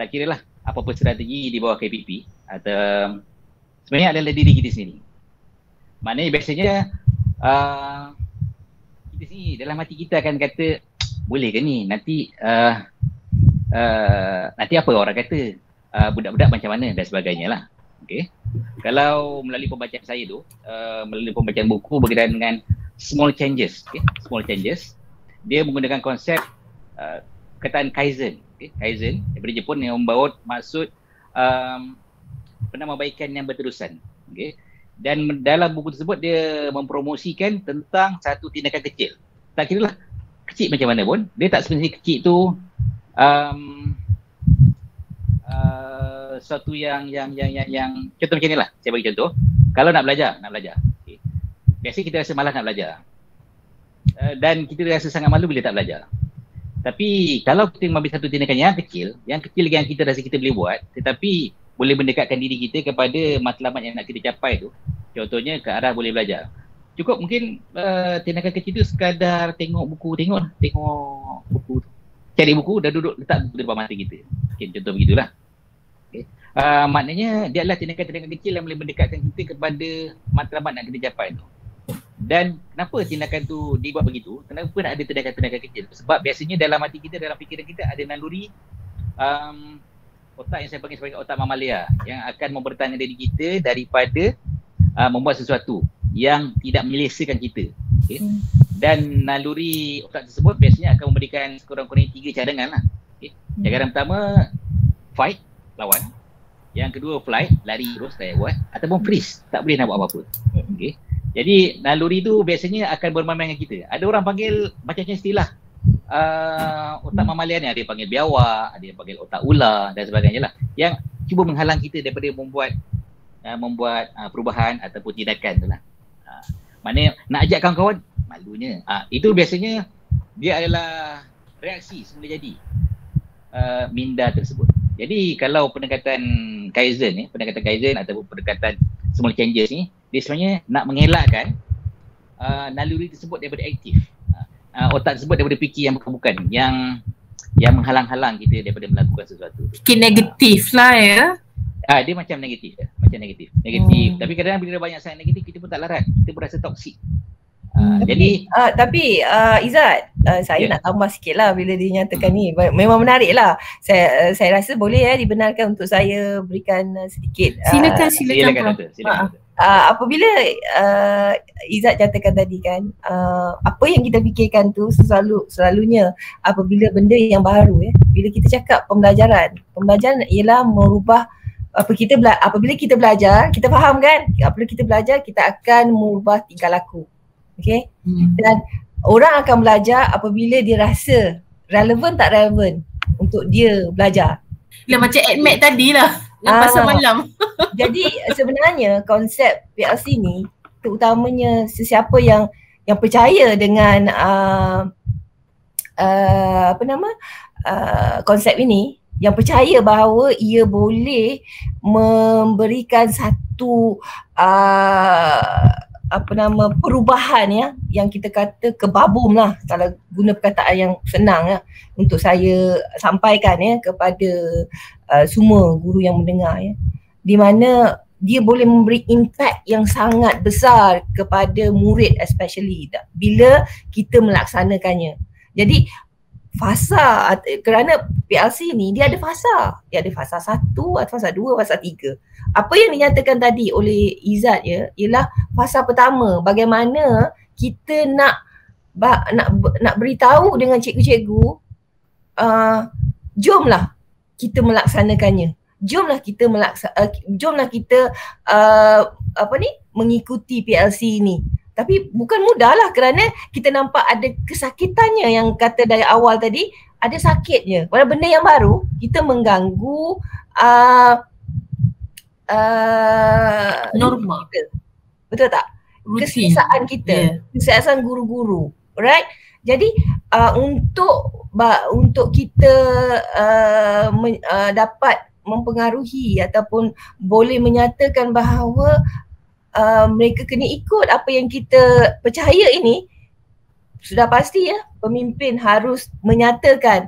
tak kiralah apa-apa strategi di bawah KPP atau sebenarnya adalah diri kita sendiri. Maknanya biasanya kita sendiri dalam hati kita akan kata, boleh ke ni? Nanti apa orang kata? Budak-budak macam mana dan sebagainya lah. Okay. Kalau melalui pembacaan saya tu, melalui pembacaan buku berkaitan dengan small changes, small changes, dia menggunakan konsep kataan Kaizen. Kaizen daripada Jepun yang membawa maksud penambahbaikan yang berterusan. Dan dalam buku tersebut dia mempromosikan tentang satu tindakan kecil. Tak kira lah kecil macam mana pun, dia tak sebenarnya kecil tu satu yang contoh macam ni lah, saya bagi contoh. Kalau nak belajar, okay. Biasanya kita rasa malas nak belajar, dan kita rasa sangat malu bila tak belajar. Tapi kalau kita mengambil satu tindakan yang kecil yang kita rasa kita boleh buat, tetapi boleh mendekatkan diri kita kepada matlamat yang nak kita capai tu, contohnya ke arah boleh belajar. Cukup mungkin tindakan kecil tu sekadar tengok buku tu, cari buku, dah duduk letak buku di depan mata kita. Okay, contoh begitulah. Okay. Maknanya dia adalah tindakan-tindakan kecil yang boleh mendekatkan kita kepada matlamat nak kita capai tu. Dan kenapa tindakan tu dibuat begitu? Kenapa nak ada tindakan-tindakan kecil? Sebab biasanya dalam hati kita, dalam fikiran kita ada naluri otak yang saya panggil sebagai otak mamalia yang akan mempertahankan diri kita daripada membuat sesuatu yang tidak menyelesaikan kita. Okay. Dan naluri otak tersebut biasanya akan memberikan sekurang-kurangnya 3 cadangan lah. Okay. Cadangan pertama, fight, lawan. Yang kedua, flight, lari terus, tak buat. Ataupun freeze, tak boleh nak buat apa-apa. Okay. Jadi naluri tu biasanya akan bermain dengan kita. Ada orang panggil macam-macam istilah otak mamalia ni. Ada yang panggil biawak, ada yang panggil otak ular dan sebagainya lah, yang cuba menghalang kita daripada membuat membuat perubahan ataupun tindakan tu lah. Maknanya nak ajak kawan-kawan, malunya. Itu biasanya dia adalah reaksi semula jadi minda tersebut. Jadi kalau pendekatan Kaizen ataupun pendekatan small changes ni, dia sebenarnya nak mengelakkan naluri tersebut daripada aktif. Otak tersebut daripada fikir yang bukan-bukan, yang menghalang-halang kita daripada melakukan sesuatu. Fikir negatif lah ya. Dia macam negatif. Negatif. Tapi kadang-kadang bila banyak sangat negatif, kita pun tak larat. Kita pun rasa toksik. Tapi Izzat, saya nak tambah sikit lah bila dia nyatakan ni. Memang menarik lah. Saya rasa boleh dibenarkan untuk saya berikan sedikit. Silakan. Apabila Izzat katakan tadi kan, apa yang kita fikirkan tu selalunya apabila benda yang baru bila kita cakap pembelajaran ialah merubah apabila kita belajar, kita faham kan, apabila kita belajar kita akan merubah tingkah laku. Okey? Dan orang akan belajar apabila dia rasa relevan tak relevan untuk dia belajar. Macam AdMed tadi lah. Yang pasal malam. Jadi sebenarnya konsep PLC ni terutamanya sesiapa yang percaya dengan konsep ini, yang percaya bahawa ia boleh memberikan satu perubahan yang kita kata kebabum lah, kalau guna perkataan yang senang untuk saya sampaikan kepada semua guru yang mendengar di mana dia boleh memberi impact yang sangat besar kepada murid, especially bila kita melaksanakannya. Jadi fasa, kerana PLC ni dia ada fasa. Dia ada fasa 1, fasa 2, fasa 3. Apa yang dinyatakan tadi oleh Izzat ialah fasa pertama, bagaimana kita nak beritahu dengan cikgu-cikgu, jomlah kita melaksanakannya. Jomlah kita mengikuti PLC ni. Tapi bukan mudah lah kerana kita nampak ada kesakitannya yang kata dari awal tadi, ada sakitnya. Walau benda yang baru, kita mengganggu norma kita. Betul tak? Keselesaan kita, keselesaan guru-guru. Alright? Jadi untuk kita dapat mempengaruhi ataupun boleh menyatakan bahawa mereka kena ikut apa yang kita percaya ini, sudah pasti pemimpin harus menyatakan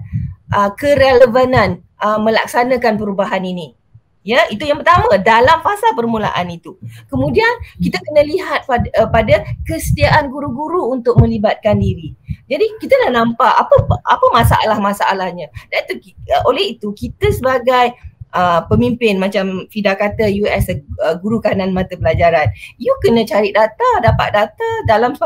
kerelevanan melaksanakan perubahan ini. Ya, itu yang pertama dalam fasa permulaan itu. Kemudian kita kena lihat pada kesetiaan guru-guru untuk melibatkan diri. Jadi kita dah nampak apa masalah-masalahnya. Dan oleh itu kita sebagai pemimpin, macam Fida kata, you as a guru kanan mata pelajaran, you kena cari data, dapat data dalam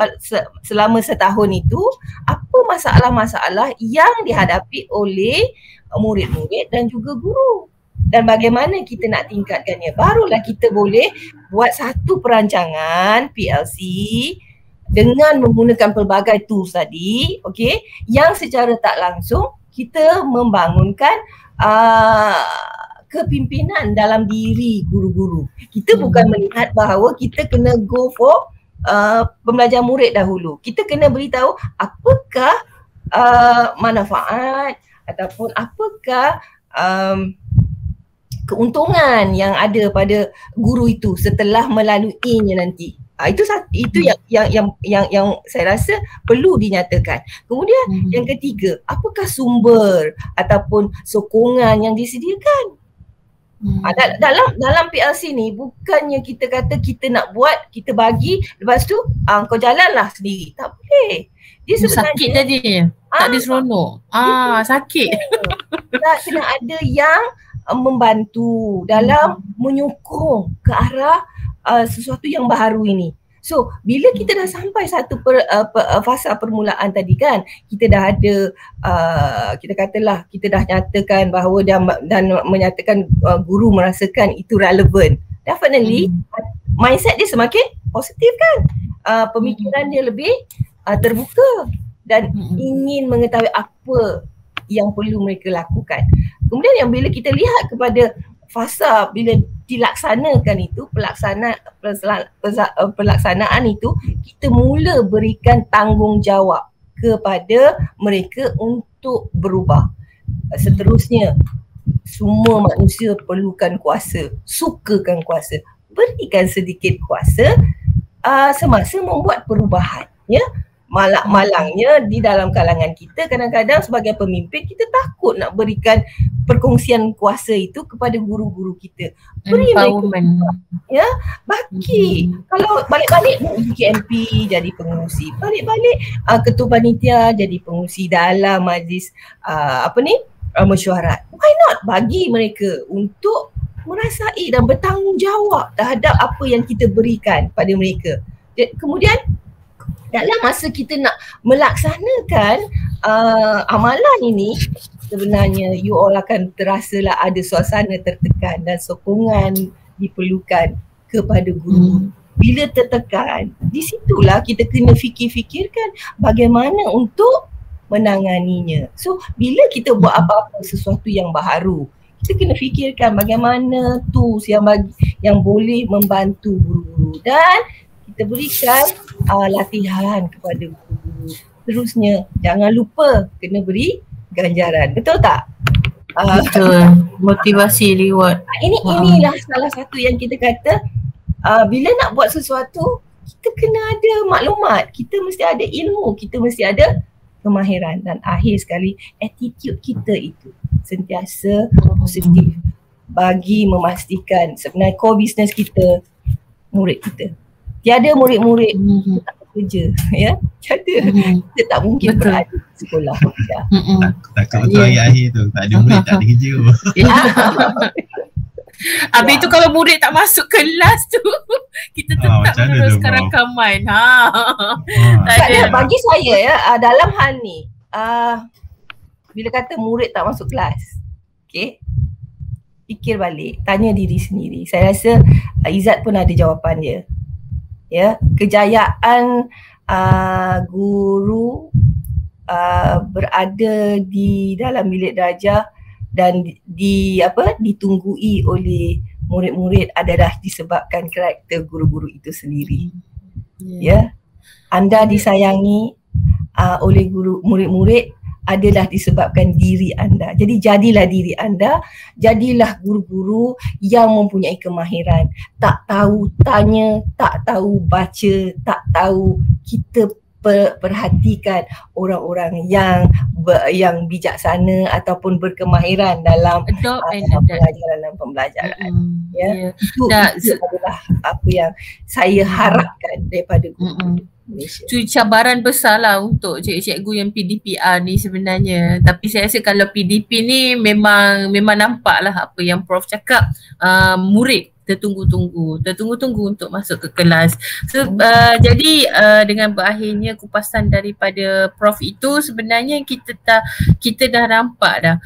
selama setahun itu, apa masalah-masalah yang dihadapi oleh murid-murid dan juga guru, dan bagaimana kita nak tingkatkannya. Barulah kita boleh buat satu perancangan PLC dengan menggunakan pelbagai tools tadi, okey, yang secara tak langsung kita membangunkan kepimpinan dalam diri guru-guru. Kita bukan melihat bahawa kita kena go for pembelajar murid dahulu. Kita kena beritahu apakah manfaat ataupun apakah keuntungan yang ada pada guru itu setelah melaluinya nanti. Itu yang saya rasa perlu dinyatakan. Kemudian yang ketiga, apakah sumber ataupun sokongan yang disediakan? Dalam PLC ni bukannya kita kata kita nak buat, kita bagi, lepas tu kau jalanlah sendiri. Tak boleh. Dia sebenarnya sakit tadi. Tak ada seronok. Sakit. Kena ada yang membantu dalam menyokong ke arah sesuatu yang baru ini. So bila kita dah sampai satu fasa permulaan tadi kan, kita dah ada kita katalah kita dah nyatakan bahawa dan menyatakan guru merasakan itu relevan. Definitely mindset dia semakin positif kan. Pemikiran dia lebih terbuka dan ingin mengetahui apa yang perlu mereka lakukan. Kemudian yang bila kita lihat kepada fasa, bila dilaksanakan itu, pelaksanaan itu, kita mula berikan tanggungjawab kepada mereka untuk berubah. Seterusnya, semua manusia perlukan kuasa, sukakan kuasa, berikan sedikit kuasa semasa membuat perubahan, ya. Malangnya di dalam kalangan kita kadang-kadang sebagai pemimpin kita takut nak berikan perkongsian kuasa itu kepada guru-guru kita. Beri mereka, ya, bagi. Kalau balik-balik GMP jadi pengurusi, balik-balik ketua panitia jadi pengurusi dalam majlis mesyuarat. Why not bagi mereka untuk merasai dan bertanggungjawab terhadap apa yang kita berikan pada mereka. Kemudian dalam masa kita nak melaksanakan amalan ini, sebenarnya you all akan terasalah ada suasana tertekan dan sokongan diperlukan kepada guru. Bila tertekan, di situlah kita kena fikirkan bagaimana untuk menanganinya. So bila kita buat apa-apa sesuatu yang baru, kita kena fikirkan bagaimana tools yang boleh membantu guru-guru, dan kita berikan latihan kepada guru. Terusnya, jangan lupa kena beri ganjaran. Betul tak? Betul. Motivasi, reward. Inilah salah satu yang kita kata, bila nak buat sesuatu, kita kena ada maklumat, kita mesti ada ilmu, kita mesti ada kemahiran, dan akhir sekali attitude kita itu sentiasa positif bagi memastikan sebenarnya core business kita murid kita. Tiada murid-murid tak bekerja, ya. Tiada. Kita tak mungkin berada di sekolah. Takut betul akhir tu, tak ada murid, tak ada kerja. Habis tu kalau murid tak masuk kelas tu, kita tetap meneruskan rakaman. Bagi saya, ya, dalam hal ni, bila kata murid tak masuk kelas, okay, fikir balik, tanya diri sendiri. Saya rasa Izzat pun ada jawapan dia. Ya, kejayaan guru berada di dalam bilik darjah dan ditunggui oleh murid-murid adalah disebabkan karakter guru-guru itu sendiri. Ya, anda disayangi oleh guru murid-murid adalah disebabkan diri anda. Jadi jadilah diri anda, jadilah guru-guru yang mempunyai kemahiran. Tak tahu tanya, tak tahu baca, tak tahu kita perhatikan orang-orang yang bijaksana ataupun berkemahiran dalam pelajaran dan pembelajaran. Itu adalah apa yang saya harapkan daripada guru Malaysia. Itu cabaran besar lah untuk cikgu-cikgu yang PDPR ni sebenarnya. Tapi saya rasa kalau PDP ni memang nampak lah apa yang Prof cakap, murid tertunggu-tunggu untuk masuk ke kelas. So, jadi dengan berakhirnya kupasan daripada Prof itu, sebenarnya kita dah nampak dah.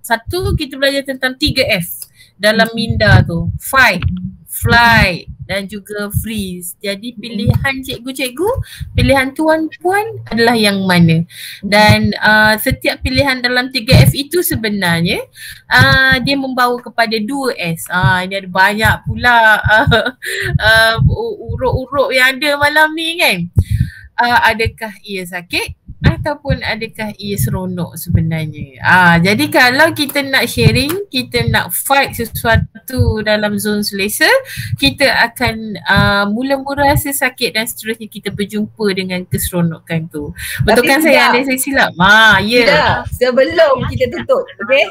Satu, kita belajar tentang 3F dalam minda tu. Fight, flight dan juga freeze. Jadi pilihan cikgu-cikgu, pilihan tuan-puan adalah yang mana. Dan setiap pilihan dalam 3F itu sebenarnya dia membawa kepada 2S. Ini ada banyak pula urut-urut yang ada malam ni kan. Adakah ia sakit ataupun adakah ia seronok sebenarnya. Jadi kalau kita nak sharing, kita nak fight sesuatu dalam zon selesa, kita akan mula-mula rasa sakit dan seterusnya kita berjumpa dengan keseronokan tu. Betul kan saya? Ada saya silap? Ya. Sebelum kita tutup, okey?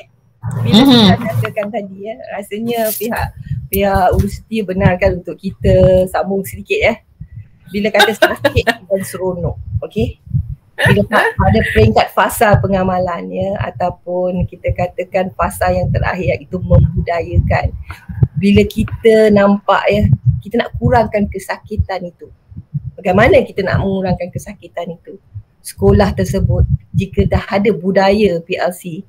Bila kita katakan tadi, rasanya pihak universiti benarkan untuk kita sambung sedikit ya. Bila kata sakit dan seronok, okey? Bila pada peringkat fasa pengamalan ya, ataupun kita katakan fasa yang terakhir iaitu membudayakan. Bila kita nampak ya, kita nak kurangkan kesakitan itu. Bagaimana kita nak mengurangkan kesakitan itu? Sekolah tersebut jika dah ada budaya PLC,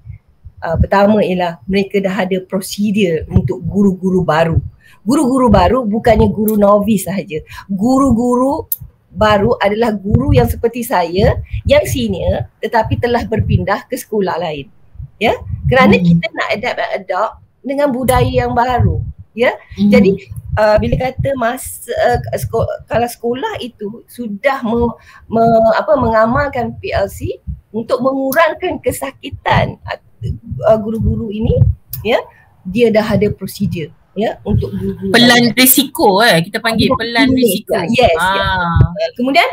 pertama ialah mereka dah ada prosedur untuk guru-guru baru. Guru-guru baru bukannya guru novice sahaja. Guru-guru baru adalah guru yang seperti saya yang senior tetapi telah berpindah ke sekolah lain. Ya, kerana kita nak adapt dengan budaya yang baru. Ya, jadi bila kata kalau sekolah itu sudah mengamalkan PLC untuk mengurangkan kesakitan guru-guru ini, ya, dia dah ada prosedur, ya, untuk guru-guru. Pelan risiko kita panggil pelan risiko. Yes. Kemudian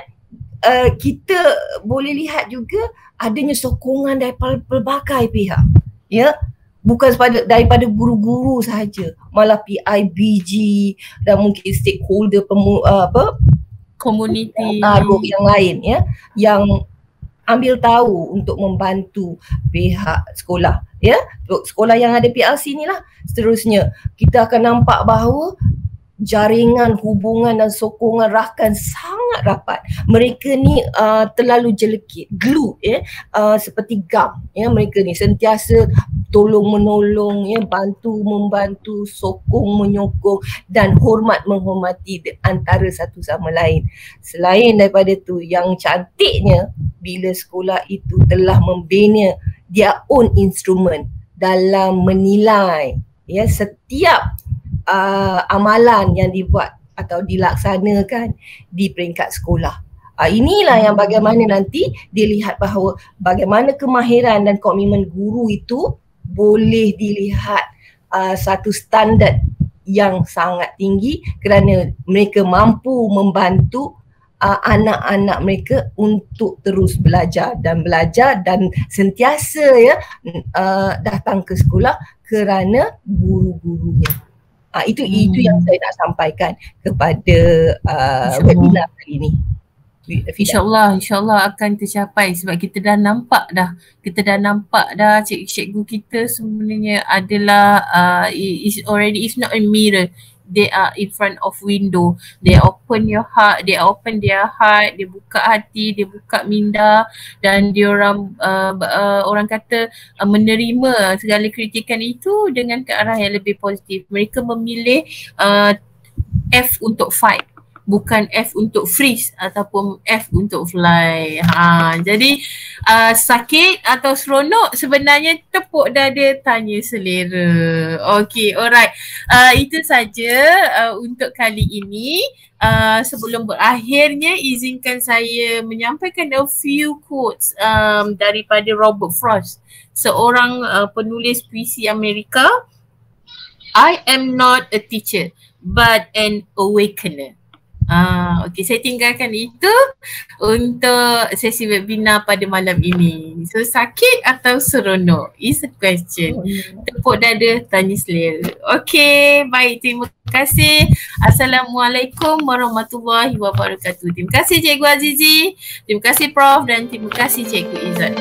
kita boleh lihat juga adanya sokongan daripada pelbagai pihak, ya. Bukan daripada guru-guru sahaja, malah PIBG dan mungkin stakeholder community yang lain, ya, yang ambil tahu untuk membantu pihak sekolah, ya. Sekolah yang ada PLC ni lah. Seterusnya kita akan nampak bahawa jaringan hubungan dan sokongan rakan sangat rapat. Mereka ni terlalu jelekit, glue, ya, seperti gam, ya. Mereka ni sentiasa tolong menolong, ya, bantu membantu, sokong menyokong dan hormat menghormati antara satu sama lain. Selain daripada tu, yang cantiknya bila sekolah itu telah membina their own instrument dalam menilai, ya, setiap amalan yang dibuat atau dilaksanakan di peringkat sekolah. Inilah yang bagaimana nanti dilihat bahawa bagaimana kemahiran dan komitmen guru itu boleh dilihat satu standard yang sangat tinggi kerana mereka mampu membantu anak-anak mereka untuk terus belajar dan sentiasa, ya, datang ke sekolah kerana guru-gurunya. Itu yang saya nak sampaikan kepada webinar kali ini. InsyaAllah akan tercapai sebab kita dah nampak dah cikgu kita sebenarnya adalah is not a mirror, they are in front of window. They open their heart, dia buka hati, dia buka minda dan dia orang kata menerima segala kritikan itu dengan ke arah yang lebih positif. Mereka memilih F untuk fight, bukan F untuk freeze ataupun F untuk fly. Jadi sakit atau seronok, sebenarnya tepuk dada tanya selera. Okay, alright. Itu saja untuk kali ini. Sebelum berakhirnya, izinkan saya menyampaikan a few quotes daripada Robert Frost, seorang penulis puisi Amerika. I am not a teacher but an awakener. Okay, saya tinggalkan itu untuk sesi webinar pada malam ini. So, sakit atau seronok is a question. Tepuk dada, tanya selera. Okay, baik, terima kasih. Assalamualaikum warahmatullahi wabarakatuh. Terima kasih Cikgu Azizi, terima kasih Prof dan terima kasih Cikgu Izzat.